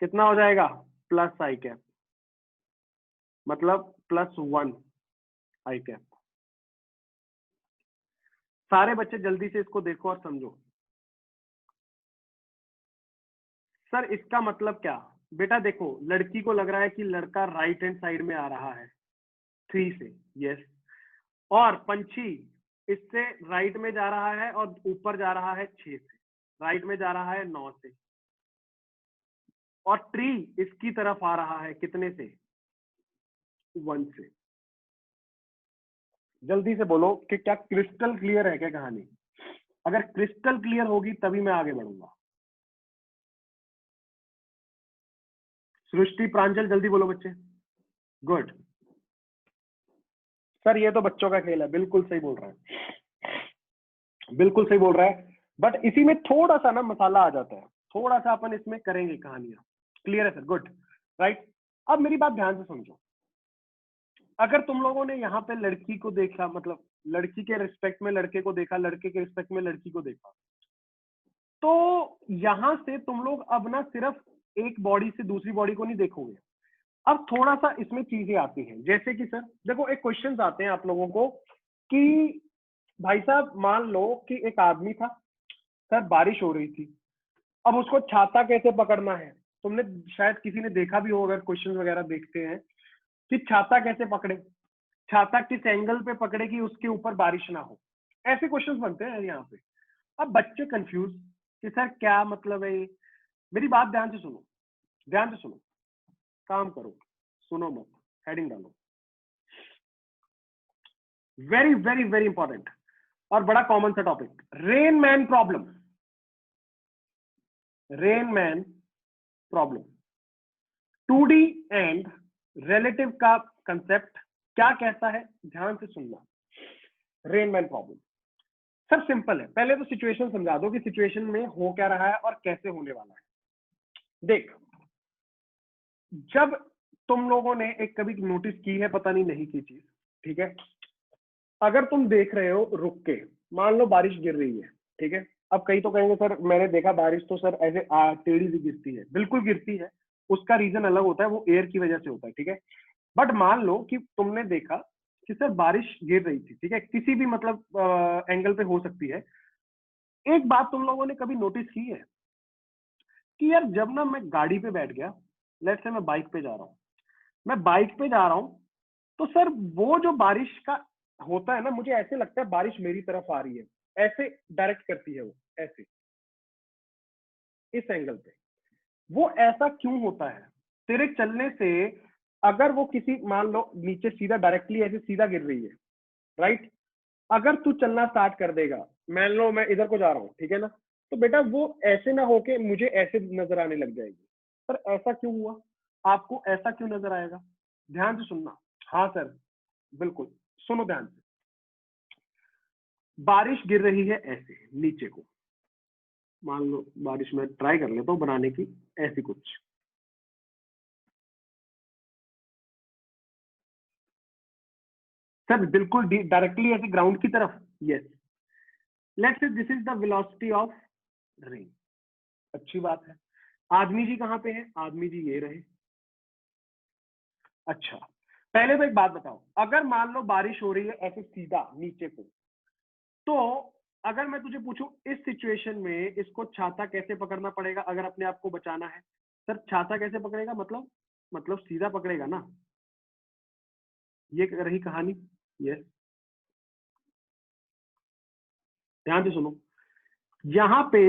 कितना हो जाएगा? प्लस आई कैप, मतलब +1 आई कैप। सारे बच्चे जल्दी से इसको देखो और समझो। सर इसका मतलब क्या? बेटा देखो, लड़की को लग रहा है कि लड़का राइट हैंड साइड में आ रहा है 3 से, यस, और पंछी इससे राइट में जा रहा है और ऊपर जा रहा है 6 से, राइट में जा रहा है 9 से, और ट्री इसकी तरफ आ रहा है कितने से? 1 से। जल्दी से बोलो कि क्या क्रिस्टल क्लियर है क्या कहानी? अगर क्रिस्टल क्लियर होगी तभी मैं आगे बढ़ूंगा। सृष्टि, प्रांजल, जल्दी बोलो बच्चे। गुड। सर ये तो बच्चों का खेल है, बिल्कुल सही बोल रहा है, बिल्कुल सही बोल रहा है, बट इसी में थोड़ा सा ना मसाला आ जाता है, थोड़ा सा अपन इसमें करेंगे कहानियां। क्लियर है सर? Good, right. अब मेरी बात ध्यान से समझो, अगर तुम लोगों ने यहाँ पे लड़की को देखा, मतलब लड़की के रिस्पेक्ट में लड़के को देखा, लड़के के रिस्पेक्ट में लड़की को देखा, तो यहां से तुम लोग अब ना सिर्फ एक बॉडी से दूसरी बॉडी को नहीं देखोगे, अब थोड़ा सा इसमें चीजें आती हैं, जैसे कि सर देखो एक क्वेश्चंस आते हैं आप लोगों को कि भाई साहब मान लो कि एक आदमी था, सर बारिश हो रही थी, अब उसको छाता कैसे पकड़ना है? तुमने शायद किसी ने देखा भी हो, अगर क्वेश्चन वगैरह देखते हैं कि छाता कैसे पकड़े, छाता किस एंगल पे पकड़े कि उसके ऊपर बारिश ना हो, ऐसे क्वेश्चंस बनते हैं यहाँ पे। अब बच्चे कंफ्यूज कि सर क्या मतलब है ये? मेरी बात ध्यान से सुनो, ध्यान से सुनो, काम करो, सुनो मत, हेडिंग डालो। वेरी वेरी वेरी इंपॉर्टेंट और बड़ा कॉमन सा topic, rain man problem. Rain man problem 2D and relative का कंसेप्ट क्या कहता है? ध्यान से सुनना। Rain man problem sir simple है, पहले तो सिचुएशन समझा दो कि सिचुएशन में हो क्या रहा है और कैसे होने वाला है। देख, जब तुम लोगों ने एक कभी नोटिस की है, पता नहीं की चीज, ठीक है, अगर तुम देख रहे हो रुक के, मान लो बारिश गिर रही है, ठीक है, अब कई तो कहेंगे सर मैंने देखा बारिश तो सर ऐसे टेढ़ी सी गिरती है, बिल्कुल गिरती है, उसका रीजन अलग होता है, वो एयर की वजह से होता है, ठीक है, बट मान लो कि तुमने देखा कि सर बारिश गिर रही थी, ठीक है, किसी भी मतलब एंगल पे हो सकती है। एक बात तुम लोगों ने कभी नोटिस की है कि यार जब ना मैं गाड़ी पे बैठ गया, लेट्स से मैं बाइक पे जा रहा हूँ, मैं बाइक पे जा रहा हूँ, तो सर वो जो बारिश का होता है ना, मुझे ऐसे लगता है बारिश मेरी तरफ आ रही है, ऐसे डायरेक्ट करती है वो, ऐसे इस एंगल पे। वो ऐसा क्यों होता है? तेरे चलने से अगर वो किसी, मान लो नीचे सीधा डायरेक्टली ऐसे सीधा गिर रही है, राइट, अगर तू चलना स्टार्ट कर देगा, मान लो मैं इधर को जा रहा हूँ, ठीक है ना, तो बेटा वो ऐसे ना होके मुझे ऐसे नजर आने लग जाएगी। सर ऐसा क्यों हुआ? आपको ऐसा क्यों नजर आएगा? ध्यान से सुनना। हाँ सर, बिल्कुल, सुनो ध्यान से। बारिश गिर रही है ऐसे नीचे को, मान लो बारिश में ट्राई कर लेता हूँ बनाने की, ऐसी कुछ, सर बिल्कुल डायरेक्टली ऐसे ग्राउंड की तरफ, yes, let's say this is the velocity of rain. अच्छी बात है। आदमी जी कहाँ पे है? आदमी जी ये रहे, अच्छा, पहले तो एक बात बताओ, अगर मान लो बारिश हो रही है ऐसे सीधा नीचे को, तो अगर मैं तुझे पूछूं इस सिचुएशन में इसको छाता कैसे पकड़ना पड़ेगा अगर अपने आप को बचाना है? सर छाता कैसे पकड़ेगा, मतलब सीधा पकड़ेगा ना, ये रही कहानी। ये ध्यान से सुनो, यहाँ पे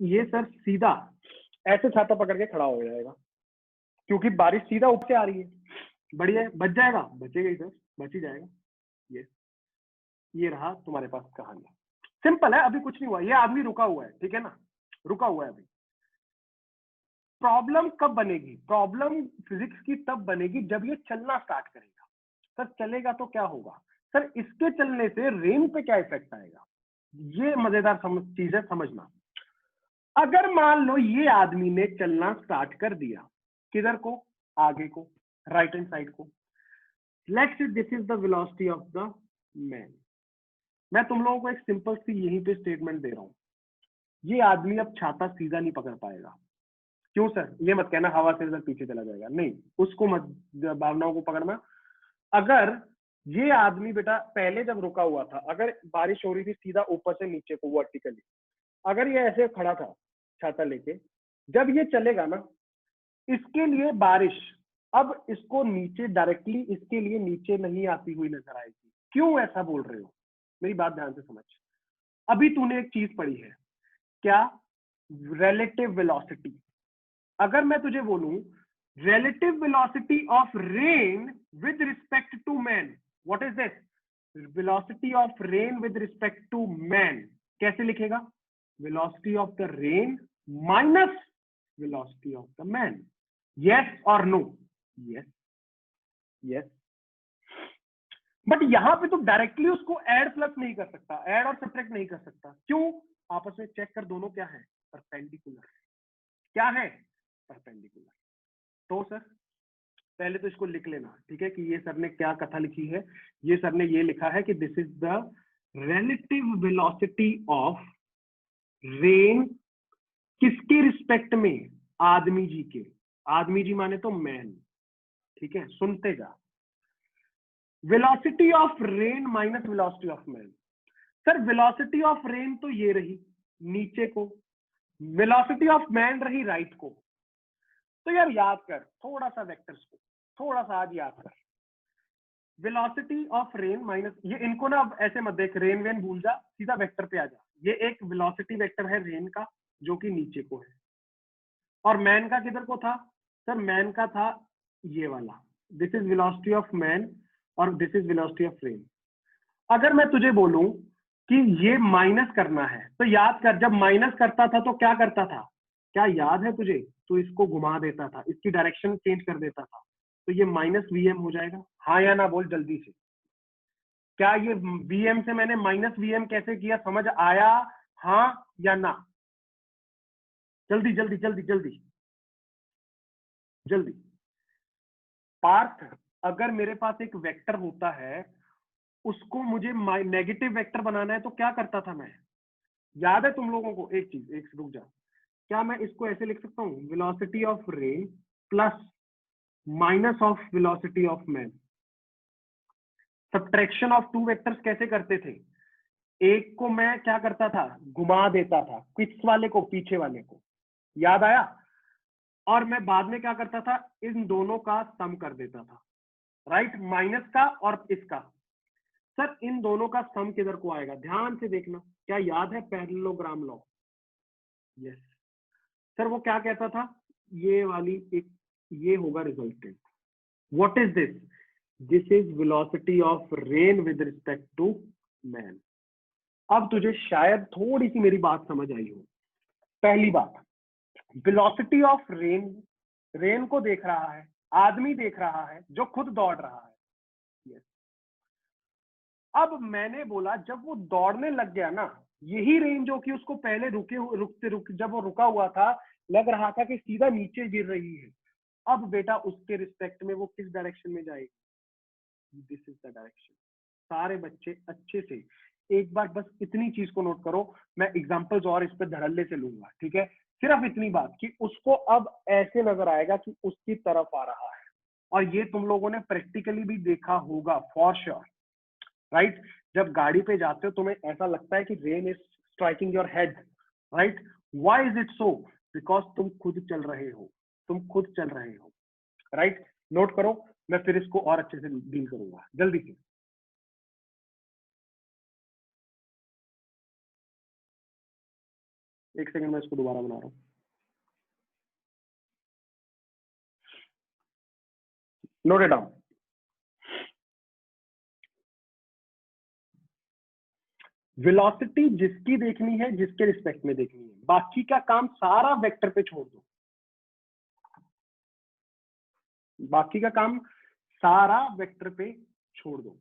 ये सर सीधा ऐसे छाता पकड़ के खड़ा हो जाएगा, क्योंकि बारिश सीधा ऊपर से आ रही है। बढ़िया है, बच जाएगा, बचेगा ही सर, बच ही जाएगा। ये रहा तुम्हारे पास कहानी, सिंपल है, अभी कुछ नहीं हुआ, ये आदमी रुका हुआ है, ठीक है ना, रुका हुआ है अभी। प्रॉब्लम कब बनेगी? प्रॉब्लम फिजिक्स की तब बनेगी जब ये चलना स्टार्ट करेगा। सर चलेगा तो क्या होगा? सर इसके चलने से रेन पे क्या इफेक्ट आएगा, ये मजेदार चीज है समझना। अगर मान लो ये आदमी ने चलना स्टार्ट कर दिया, किधर को? आगे को, राइट हैंड साइड को। Let's say this is the velocity of the man. मैं तुम लोगों को एक सिंपल सी यहीं पे स्टेटमेंट दे रहा हूं, ये आदमी अब छाता सीधा नहीं पकड़ पाएगा। क्यों सर? ये मत कहना हवा से इधर पीछे चला जाएगा, नहीं, उसको मत, भावनाओं को पकड़ना। अगर ये आदमी बेटा पहले जब रुका हुआ था, अगर बारिश हो रही थी सीधा ऊपर से नीचे को वर्टिकली, अगर ये ऐसे खड़ा था छाता लेके, जब ये चलेगा ना, इसके लिए बारिश अब इसको नीचे डायरेक्टली इसके लिए नीचे नहीं आती हुई नजर आएगी। क्यों ऐसा बोल रहे हो? मेरी बात ध्यान से समझ। अभी तूने एक चीज पढ़ी है क्या? Relative velocity. अगर मैं तुझे बोलूं relative velocity of rain with respect to man, what is this? velocity of rain with respect to man कैसे लिखेगा? velocity of the rain minus velocity of the man. yes or no? yes, yes. But यहां पे तो directly उसको add plus नहीं कर सकता, add और सब्ट्रैक्ट नहीं कर सकता। क्यों? आपस में चेक कर, दोनों क्या है? परपेंडिकुलर। क्या है? परपेंडिकुलर। तो सर पहले तो इसको लिख लेना, ठीक है, कि ये सर ने क्या कथा लिखी है। ये सर ने ये लिखा है कि this is the relative velocity of rain, किसके रिस्पेक्ट में? आदमी जी के। आदमी जी माने तो मैन, ठीक है, सुनते जा। Velocity of rain minus velocity of man. Sir velocity of rain तो ये रही नीचे को, वेलोसिटी ऑफ मैन रही राइट को। तो यार याद कर थोड़ा सा वेक्टर्स को, थोड़ा सा आज याद कर। वेलोसिटी ऑफ रेन माइनस, ये इनको ना अब ऐसे मत देख, रेन वेन भूल जा, सीधा वेक्टर पे आ जा। ये एक वेलोसिटी वेक्टर है रेन का जो कि नीचे को है, और मैन का किधर को था? सर मैन का था ये वाला, this is velocity of man और this is velocity of rain. अगर मैं तुझे बोलूं कि ये माइनस करना है, तो याद कर जब माइनस करता था तो क्या करता था? क्या याद है तुझे? तो इसको घुमा देता था, इसकी डायरेक्शन चेंज कर देता था, तो ये माइनस वीएम हो जाएगा। हाँ या ना बोल जल्दी से। क्या ये वीएम से मैंने माइनस वीएम कैसे किया, समझ आया? हाँ या ना? जल्दी जल्दी जल्दी जल्दी जल्दी। पार्थ, अगर मेरे पास एक वेक्टर होता है, उसको मुझे नेगेटिव वेक्टर बनाना है तो क्या करता था मैं? याद है तुम लोगों को? एक चीज, एक रुक जा, क्या मैं इसको ऐसे लिख सकता हूँ, velocity of rain plus minus of velocity of man. Subtraction of two vectors कैसे करते थे? एक को मैं क्या करता था, घुमा देता था, किस वाले को? पीछे वाले को। याद आया? और मैं बाद में क्या करता था, इन दोनों का सम कर देता था, राइट, माइनस का और इसका। सर इन दोनों का सम किधर को आएगा? ध्यान से देखना, क्या याद है पैरेललोग्राम लॉ? यस सर, वो क्या कहता था, ये वाली एक, ये होगा resultant. What is this? This is velocity of rain with respect to man. अब तुझे शायद थोड़ी सी मेरी बात समझ आई हो। पहली बात, वेलोसिटी ऑफ रेन, रेन को देख रहा है, आदमी देख रहा है जो खुद दौड़ रहा है। yes. अब मैंने बोला जब वो दौड़ने लग गया ना, यही रेन जो कि उसको पहले जब वो रुका हुआ था, लग रहा था कि सीधा नीचे गिर रही है, अब बेटा उसके रिस्पेक्ट में वो किस डायरेक्शन में जाएगी? This is the direction. सारे बच्चे अच्छे से एक बार बस इतनी चीज को नोट करो, मैं एग्जांपल्स और इस पे धड़ल्ले से लूंगा, ठीक है? सिर्फ इतनी बात कि उसको अब ऐसे नजर आएगा कि उसकी तरफ आ रहा है, और ये तुम लोगों ने प्रैक्टिकली भी देखा होगा फॉर श्योर, राइट? जब गाड़ी पे जाते हो तुम्हें ऐसा लगता है कि rain is striking your head, right? Why is it so? Because तुम खुद चल रहे हो, तुम खुद चल रहे हो, राइट? नोट करो, मैं फिर इसको और अच्छे से डील करूंगा जल्दी से। एक सेकंड, मैं इसको दोबारा बना रहा हूं। Note it down. वेलोसिटी जिसकी देखनी है, जिसके रिस्पेक्ट में देखनी है, बाकी का काम सारा वेक्टर पे छोड़ दो, बाकी का काम सारा वेक्टर पे छोड़ दो।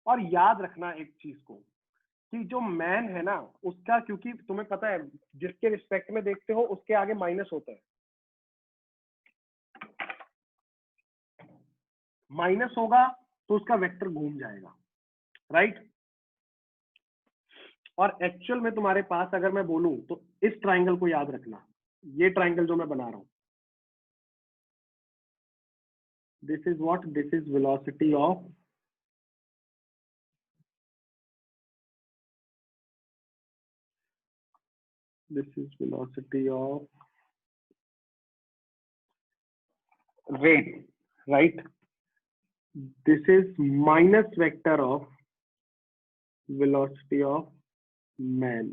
और याद रखना एक चीज को कि जो मैन है ना उसका, क्योंकि तुम्हें पता है जिसके रिस्पेक्ट में देखते हो उसके आगे माइनस होता है, माइनस होगा तो उसका वेक्टर घूम जाएगा, राइट? और एक्चुअल में तुम्हारे पास अगर मैं बोलूं तो इस ट्राइंगल को याद रखना, ये ट्राइंगल जो मैं बना रहा हूं, this is what, this is velocity of, this is velocity of rain, right? This is minus vector of velocity of man.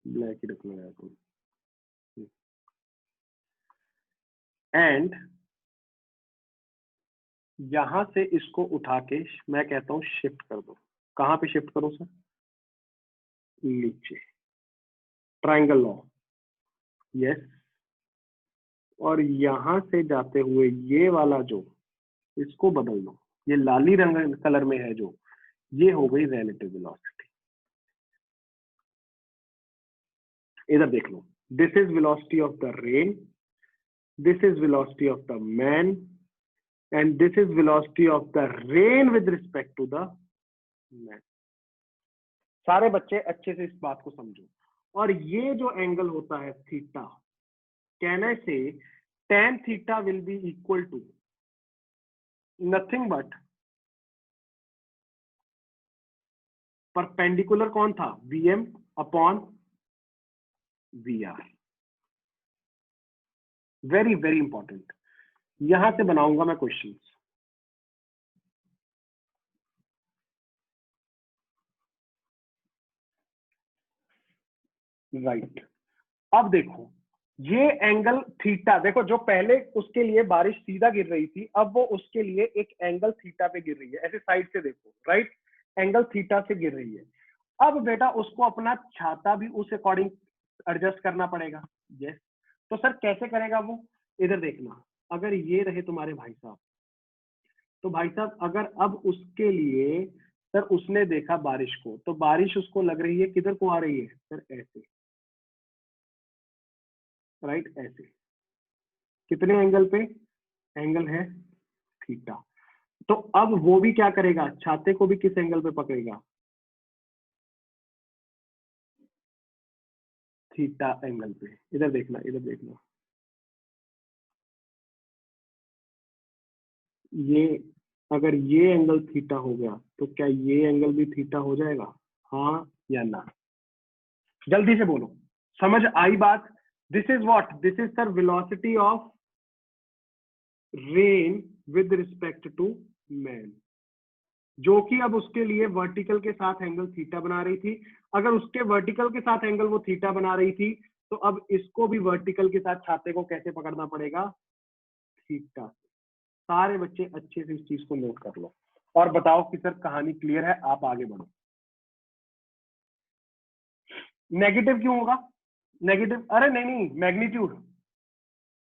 Black ही रखना है आपको। एंड यहां से इसको उठा के मैं कहता हूं शिफ्ट कर दो। कहां पे शिफ्ट करो सर? नीचे, ट्राइंगल लॉ, यस। और यहां से जाते हुए ये वाला जो, इसको बदल दो, ये लाली रंग कलर में है जो, ये हो गई रिलेटिव वेलोसिटी। इधर देख लो, this is velocity of the rain, this is velocity of the man, and this is velocity of the rain with respect to the man. सारे बच्चे अच्छे से इस बात को समझो। और ये जो एंगल होता है theta, can I say tan theta will be equal to nothing but perpendicular कौन था? Vm upon Vr। Very very important, यहां से बनाऊंगा मैं क्वेश्चन, राइट? अब देखो ये एंगल थीटा, देखो जो पहले उसके लिए बारिश सीधा गिर रही थी, अब वो उसके लिए एक एंगल थीटा पे गिर रही है, ऐसे साइड से देखो, राइट? एंगल थीटा से गिर रही है। अब बेटा उसको अपना छाता भी उस अकॉर्डिंग एडजस्ट करना पड़ेगा, यस। तो सर कैसे करेगा वो? इधर देखना, अगर ये रहे तुम्हारे भाई साहब, तो भाई साहब अगर अब उसके लिए, सर उसने देखा बारिश को, तो बारिश उसको लग रही है किधर को आ रही है? सर ऐसे, राइट? ऐसे, कितने एंगल पे? एंगल है थीटा। तो अब वो भी क्या करेगा? छाते को भी किस एंगल पे पकड़ेगा? थीटा एंगल पे। इधर देखना, इधर देखना, ये अगर ये एंगल थीटा हो गया तो क्या ये एंगल भी थीटा हो जाएगा? हाँ या ना? जल्दी से बोलो, समझ आई बात? This is what, this is sir velocity of rain with respect to man, जो कि अब उसके लिए वर्टिकल के साथ एंगल थीटा बना रही थी। अगर उसके वर्टिकल के साथ एंगल वो थीटा बना रही थी, तो अब इसको भी वर्टिकल के साथ छाते को कैसे पकड़ना पड़ेगा? थीटा। सारे बच्चे अच्छे से इस चीज को नोट कर लो और बताओ कि सर कहानी क्लियर है, आप आगे बढ़ो। नेगेटिव क्यों होगा? नेगेटिव, अरे नहीं नहीं, मैग्नीट्यूड,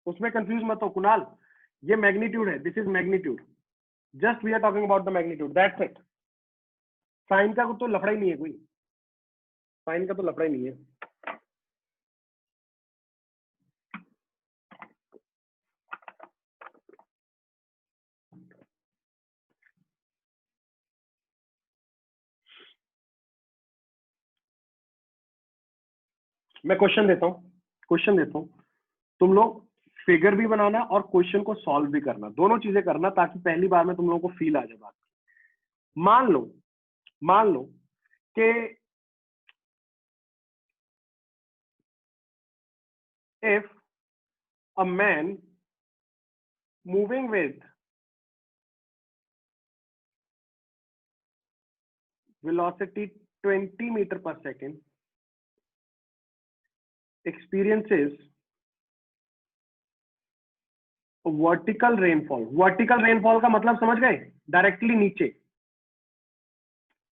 उसमें कंफ्यूज मत हो कुणाल, ये मैग्नीट्यूड है, this is magnitude, just we are talking about the magnitude, that's it. Sine का तो लफड़ा ही नहीं है कोई, साइन का तो लफड़ा ही नहीं है। मैं क्वेश्चन देता हूँ, तुम लोग फिगर भी बनाना और क्वेश्चन को सॉल्व भी करना, दोनों चीजें करना, ताकि पहली बार में तुम लोगों को फील आ जाए बात। मान लो कि if a man moving with velocity 20 meter per second experiences a vertical rainfall का मतलब समझ गए, डायरेक्टली नीचे,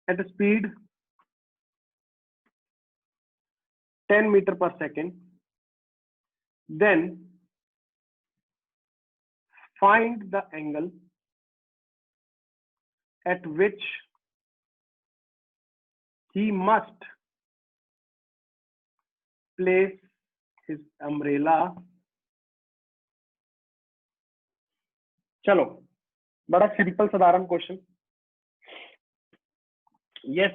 at a speed 10 meter per second, then find the angle at which he must place his umbrella. चलो, बड़ा simple साधारण question. Yes,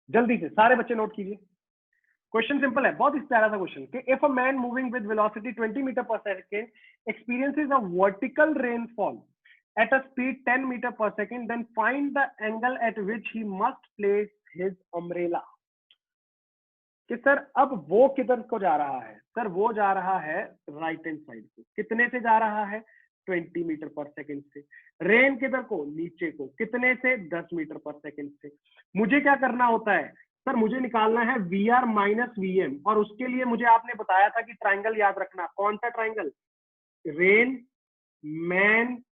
जल्दी से सारे बच्चे नोट कीजिए। क्वेश्चन सिंपल है, बहुत ही प्यारा सा क्वेश्चन कि if a man moving with velocity 20 metre पर second experiences a vertical rainfall at a speed 10 meter per second, then find the angle at which he must place his umbrella. कि sir अब वो किधर को जा रहा है? सर वो जा रहा है राइट हैंड साइड को। कितने से जा रहा है? 20 मीटर पर सेकेंड से। रेन किधर को? नीचे को। कितने से? 10 मीटर पर सेकेंड से। मुझे क्या करना होता है? सर मुझे निकालना है VR माइनस VM, और उसके लिए मुझे आपने बताया था कि ट्राइंगल याद रखना। कौन सा ट्राइंगल? Rain, man,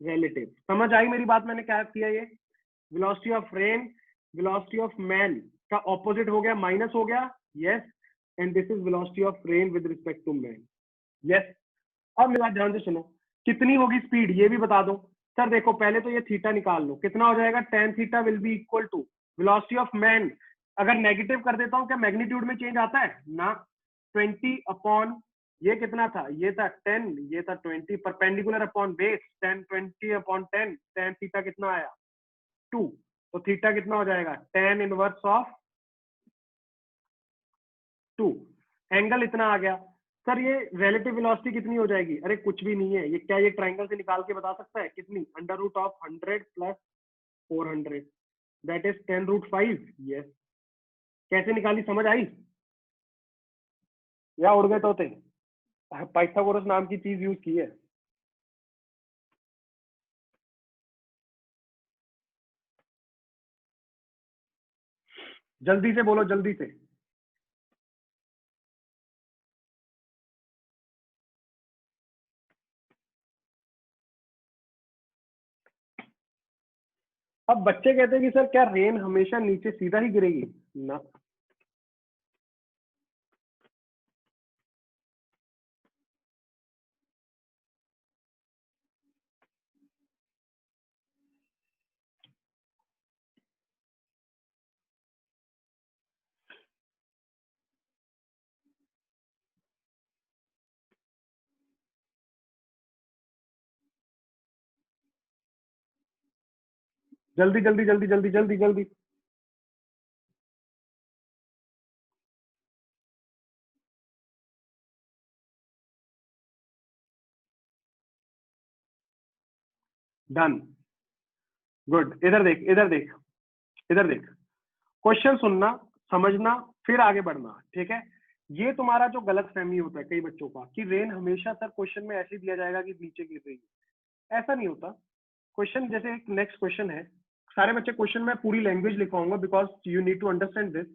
relative. समझ आई मेरी बात? मैंने क्या किया? ये velocity of rain, velocity of man का ऑपोजिट हो गया, माइनस हो गया। Yes, and this is velocity of rain with respect to man. Yes, अब मेरा ध्यान से सुनो, कितनी होगी स्पीड ये भी बता दो। सर देखो, पहले तो ये थीटा निकाल लो, कितना हो जाएगा? tan theta will be equal to velocity of man. अगर नेगेटिव कर देता हूं, क्या मैग्नीट्यूड में चेंज आता है? ना। 20 अपॉन ये कितना था? ये था 10, ये था 20, perpendicular upon base 10, 20 upon 10, tan theta कितना आया? 2। तो थीटा कितना हो जाएगा? tan inverse of 2। एंगल इतना आ गया। सर ये रिलेटिव वेलोसिटी कितनी हो जाएगी? अरे कुछ भी नहीं है, ये क्या ये ट्राइंगल से निकाल के बता सकता है? कितनी? Under root of 100 plus 400, that is 10√5। Yes, कैसे निकाली? समझ आई या उड़ गए तोते? पाइथागोरस नाम की चीज यूज की है। जल्दी से बोलो, जल्दी से। अब बच्चे कहते हैं कि सर क्या रेन हमेशा नीचे सीधा ही गिरेगी? ना। जल्दी जल्दी जल्दी जल्दी जल्दी जल्दी। Done, good. इधर देख, इधर देख, इधर देख। क्वेश्चन सुनना, समझना, फिर आगे बढ़ना, ठीक है? ये तुम्हारा जो गलत फहमी होता है कई बच्चों का कि रेन हमेशा सर क्वेश्चन में ऐसे दिया जाएगा कि नीचे गिर रही है। ऐसा नहीं होता। क्वेश्चन जैसे एक नेक्स्ट क्वेश्चन है, सारे बच्चे क्वेश्चन में पूरी लैंग्वेज लिखवाऊंगा because you need to understand this.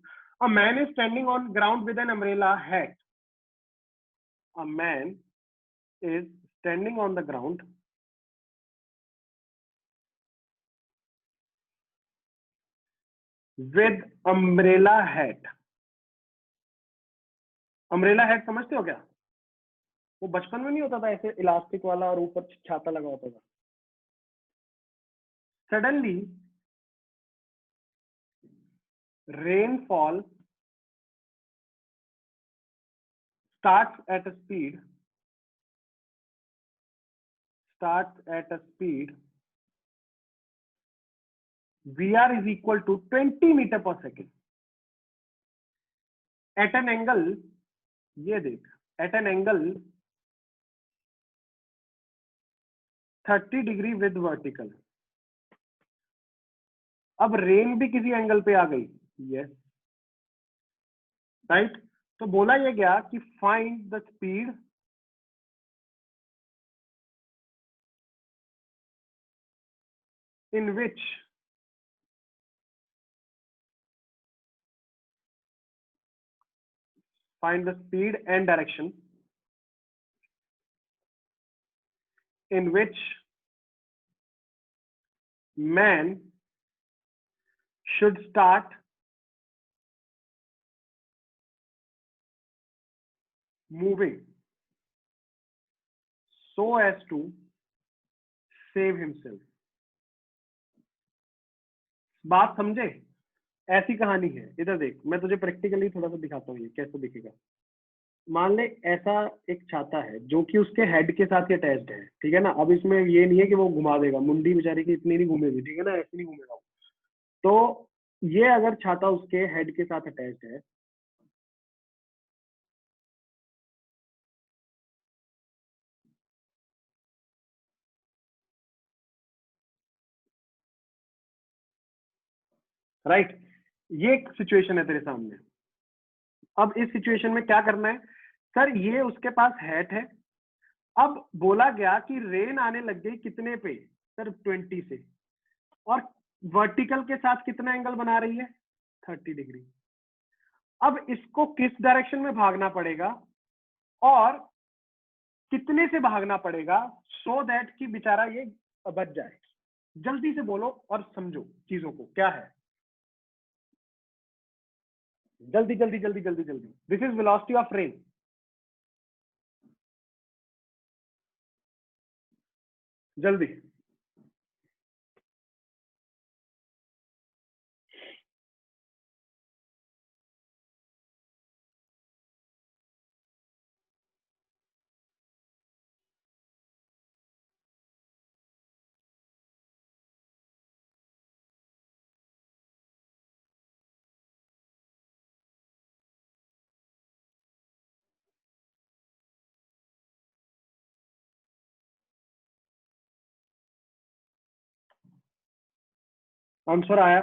A man is standing on ground with an umbrella hat. A man is standing on the ground with umbrella hat. Umbrella hat समझते हो क्या? वो बचपन में नहीं होता था ऐसे इलास्टिक वाला और ऊपर छाता लगा होता था। Suddenly rainfall starts at a speed VR is equal to 20 metre पर सेकेंड एट एन एंगल, ये देख, at an angle 30 degree with vertical. अब रेन भी किसी एंगल पे आ गई, यस राइट। तो बोला ये गया कि find the speed in which find the speed and direction in which man should start moving so as to save himself। बात समझे? ऐसी कहानी है, इधर देख, मैं तुझे प्रैक्टिकली थोड़ा सा दिखाता हूँ ये कैसे दिखेगा। मान ले ऐसा एक छाता है जो कि उसके हेड के साथ ही अटैच्ड है, ठीक है ना। अब इसमें ये नहीं है कि वो घुमा देगा, मुंडी बेचारे की इतनी नहीं घूमेगी, ठीक है ना, ऐसे नहीं घूमेगा। तो ये अगर छाता उसके हेड के साथ अटैच्ड है, राइट, ये एक सिचुएशन है तेरे सामने। अब इस सिचुएशन में क्या करना है सर, ये उसके पास हैट है। अब बोला गया कि रेन आने लग गई कितने पे सर, 20 से, और वर्टिकल के साथ कितना एंगल बना रही है, 30 डिग्री। अब इसको किस डायरेक्शन में भागना पड़ेगा और कितने से भागना पड़ेगा सो दैट कि बेचारा ये बच जाए। जल्दी से बोलो और समझो चीजों को, क्या है, जल्दी जल्दी जल्दी जल्दी जल्दी। This is velocity of rain. जल्दी, आंसर आया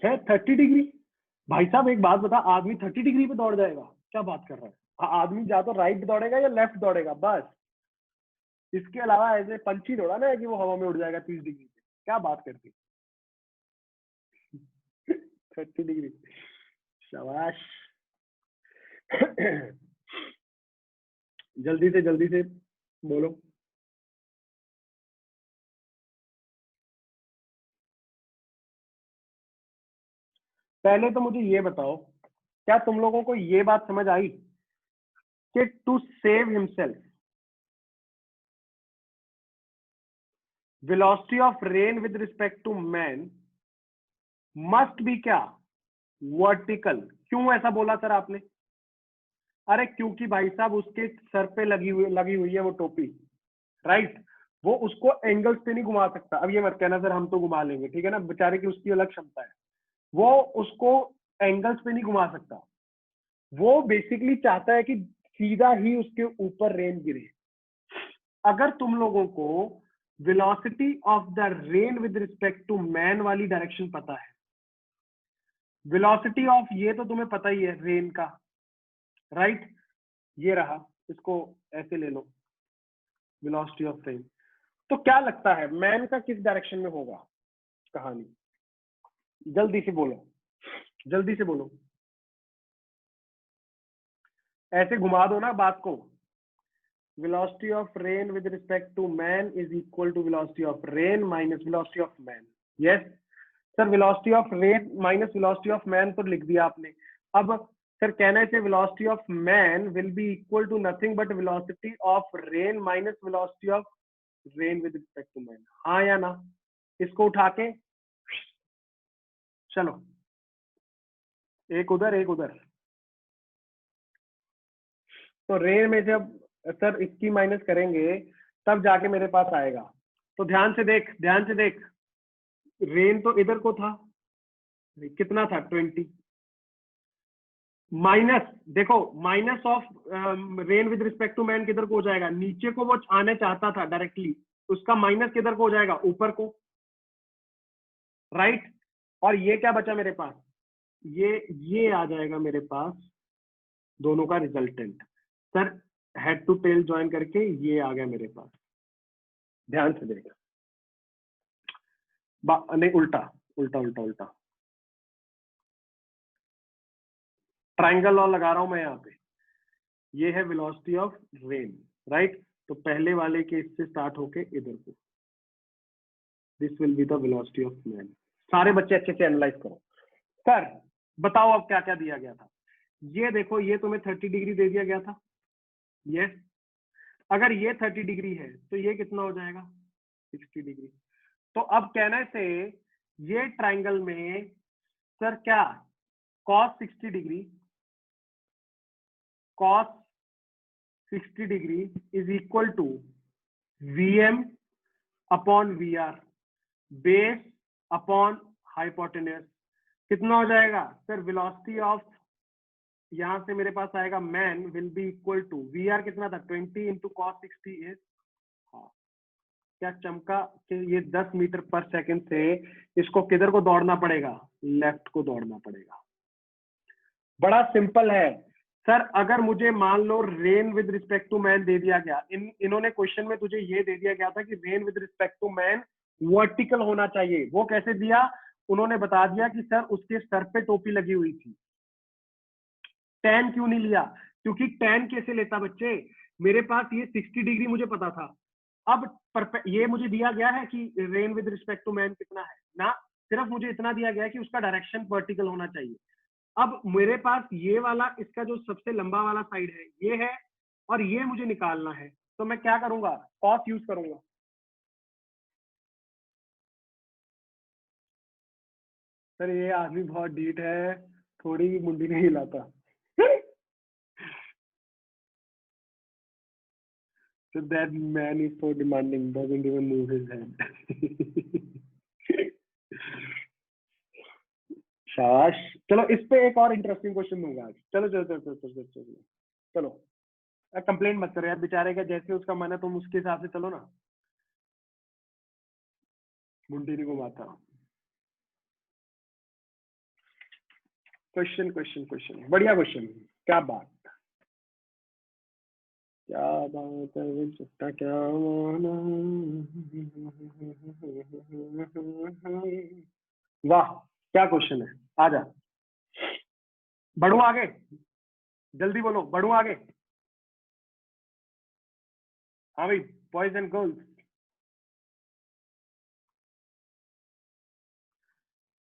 है 30 डिग्री। भाई साहब एक बात बता, आदमी 30 डिग्री पे दौड़ जाएगा? क्या बात कर रहा है? आदमी या तो राइट दौड़ेगा या लेफ्ट दौड़ेगा, बस। इसके अलावा ऐसे पंछी दौड़ा ना है कि वो हवा में उड़ जाएगा 30 डिग्री पे। क्या बात करती 30 डिग्री, शाबाश। जल्दी से बोलो। पहले तो मुझे ये बताओ, क्या तुम लोगों को ये बात समझ आई कि to save himself velocity of rain with respect to man must be क्या, वर्टिकल। क्यों ऐसा बोला सर आपने? अरे क्योंकि भाई साहब उसके सर पे लगी हुई है वो टोपी, राइट। वो उसको एंगल्स पे नहीं घुमा सकता। अब ये मत कहना सर हम तो घुमा लेंगे, ठीक है ना, बेचारे की उसकी अलग क्षमता है, वो उसको एंगल्स पे नहीं घुमा सकता। वो बेसिकली चाहता है कि सीधा ही उसके ऊपर रेन गिरे। अगर तुम लोगों को velocity of the rain with respect to man वाली डायरेक्शन पता है, वेलोसिटी ऑफ ये तो तुम्हें पता ही है रेन का, राइट। ये रहा, इसको ऐसे ले लो, वेलोसिटी ऑफ रेन। तो क्या लगता है मैन का किस डायरेक्शन में होगा कहानी? जल्दी से बोलो, जल्दी से बोलो, ऐसे घुमा दो ना बात को। velocity of rain with respect to man is equal to velocity of rain minus velocity of man। yes sir, velocity of rain minus velocity of man तो लिख दिया आपने। अब सर कहना चाहिए velocity of man will be equal to nothing but velocity of rain minus velocity of rain with respect to man। हाँ या ना? इसको उठा के चलो, एक उधर एक उधर। तो रेन में से अब सर इसकी माइनस करेंगे तब जाके मेरे पास आएगा। तो ध्यान से देख, ध्यान से देख, रेन तो इधर को था, कितना था 20, माइनस, देखो minus of rain with respect to man किधर को हो जाएगा, नीचे को वो आने चाहता था डायरेक्टली, उसका माइनस किधर को हो जाएगा, ऊपर को, राइट। और ये क्या बचा मेरे पास, ये आ जाएगा मेरे पास दोनों का resultant. Sir head to tail join करके ये आ गया मेरे पास, ध्यान से देख, नहीं उल्टा उल्टा उल्टा उल्टा, ट्राइंगल लॉ लगा रहा हूं मैं यहाँ पे, ये है वेलोसिटी ऑफ रेन, राइट। तो पहले वाले के इससे स्टार्ट होके इधर को, this will be the velocity of man. सारे बच्चे अच्छे से एनालाइज करो। सर बताओ अब क्या क्या दिया गया था, ये देखो, ये तुम्हें 30 डिग्री दे दिया गया था, यस। अगर ये 30 डिग्री है तो ये कितना हो जाएगा, 60 डिग्री। तो अब कहने से ये ट्राइंगल में सर क्या, cos 60 degree, cos 60 degree is equal to Vm upon VR base upon hypotenuse. कितना हो जाएगा सर, वेलोसिटी ऑफ, यहां से मेरे पास आएगा man will be equal to VR कितना था 20 इंटू cos 60 इज, हाँ क्या चमका कि ये 10 मीटर पर सेकंड से इसको किधर को दौड़ना पड़ेगा, लेफ्ट को दौड़ना पड़ेगा। बड़ा सिंपल है सर। अगर मुझे मान लो rain with respect to man दे दिया गया, इन्होंने क्वेश्चन में तुझे ये दे दिया गया था कि rain with respect to man vertical होना चाहिए, वो कैसे दिया, उन्होंने बता दिया कि सर उसके सर पे टोपी लगी हुई थी। टैन क्यों नहीं लिया, क्योंकि टैन कैसे लेता बच्चे, मेरे पास ये 60 डिग्री मुझे पता था, अब ये मुझे दिया गया है कि rain with respect to man कितना है ना, सिर्फ मुझे इतना दिया गया है कि उसका डायरेक्शन वर्टिकल होना चाहिए। अब मेरे पास ये वाला, इसका जो सबसे लंबा वाला साइड है ये है, और ये मुझे निकालना है, तो मैं क्या करूंगा, कॉस यूज करूंगा। सर ये आदमी बहुत डीट है, थोड़ी भी मुंडी नहीं हिलाता। So that man is so demanding, doesn't even move his hand. शाबाश। चलो इस पे एक और इंटरेस्टिंग क्वेश्चन दूंगा आज। चलो चलो चलो चलो चलो चलो चलो, कंप्लेंट मत करो यार, बेचारे का जैसे उसका मन है तुम उसके हिसाब से चलो ना, मुंडी नहीं घुमाता। क्वेश्चन क्वेश्चन क्वेश्चन, बढ़िया क्वेश्चन, क्या बात, क्या बात है, चुट्टा क्या माना। वाह क्या क्वेश्चन है, आजा बढ़ू आगे, जल्दी बोलो बढ़ू आगे। हाँ भाई बॉयज एंड गर्ल्स,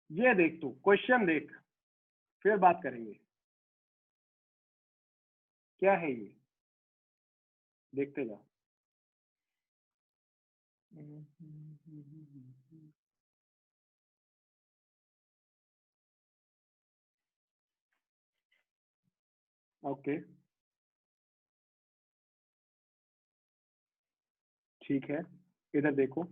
ये देख तू क्वेश्चन देख, फिर बात करेंगे क्या है ये, देखते जाओ। ओके ठीक है, इधर देखो,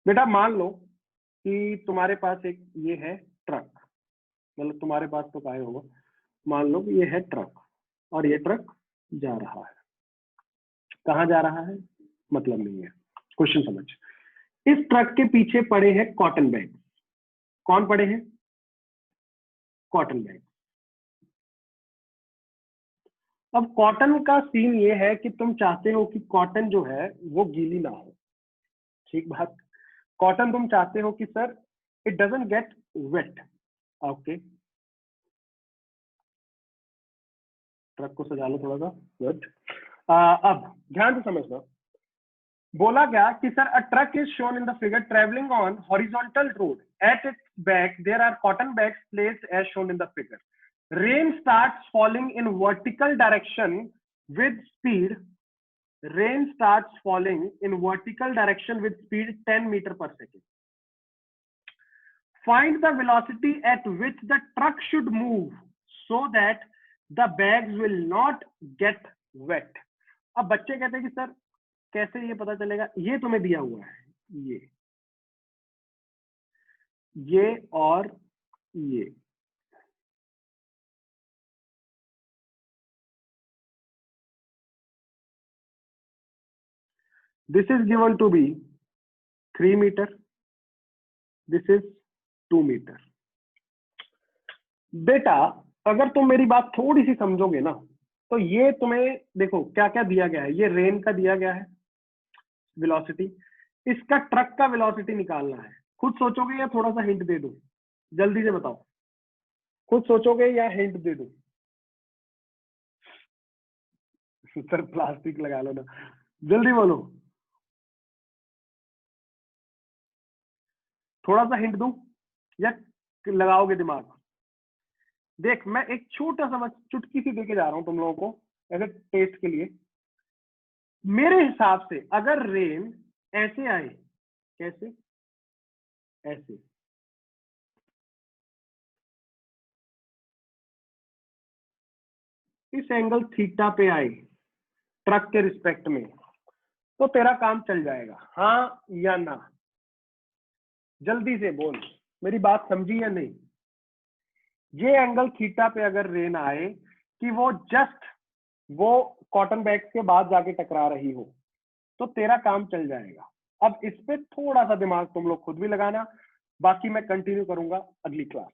बेटा मान लो कि तुम्हारे पास एक ये है ट्रक, मतलब तुम्हारे पास तो क्या होगा, मान लो कि ये है ट्रक, और ये ट्रक जा रहा है, कहाँ जा रहा है मतलब नहीं है, क्वेश्चन समझ। इस ट्रक के पीछे पड़े हैं कॉटन बैग, कौन पड़े हैं, कॉटन बैग। अब कॉटन का सीन ये है कि तुम चाहते हो कि कॉटन जो है वो गीली ना हो, ठीक बात, कॉटन तुम चाहते हो कि sir it doesn't get wet, okay. Truck को सजा लो थोड़ा सा, गुड। अब ध्यान से समझना, बोला गया कि sir a truck is shown in the figure travelling on horizontal road, at its back there are cotton bags placed as shown in the figure. Rain starts falling in vertical direction with speed Rain starts falling in vertical direction with speed 10 meter per second. Find the velocity at which the truck should move so that the bags will not get wet. अब बच्चे कहते हैं कि sir कैसे ये पता चलेगा, ये तुम्हें दिया हुआ है, ये और ये, this is given to be 3 meter, this is 2 meter. बेटा अगर तुम मेरी बात थोड़ी सी समझोगे ना, तो ये तुम्हें देखो क्या क्या दिया गया है, ये रेन का दिया गया है वेलोसिटी, इसका ट्रक का वेलोसिटी निकालना है। खुद सोचोगे या थोड़ा सा हिंट दे दूं? जल्दी से बताओ, खुद सोचोगे या हिंट दे दूं? सर प्लास्टिक लगा लो ना, जल्दी बोलो, थोड़ा सा हिंट दूं या लगाओगे दिमाग? देख मैं एक छोटा सा चुटकी सी देके जा रहा हूं तुम लोगों को ऐसे टेस्ट के लिए। मेरे हिसाब से अगर रेन ऐसे आए, कैसे, ऐसे, इस एंगल थीटा पे आए ट्रक के रिस्पेक्ट में, तो तेरा काम चल जाएगा, हाँ या ना? जल्दी से बोल, मेरी बात समझी या नहीं? ये एंगल थीटा पे अगर रेन आए कि वो जस्ट वो कॉटन बैग्स के बाद जाके टकरा रही हो, तो तेरा काम चल जाएगा। अब इस पे थोड़ा सा दिमाग तुम लोग खुद भी लगाना, बाकी मैं कंटिन्यू करूंगा अगली क्लास।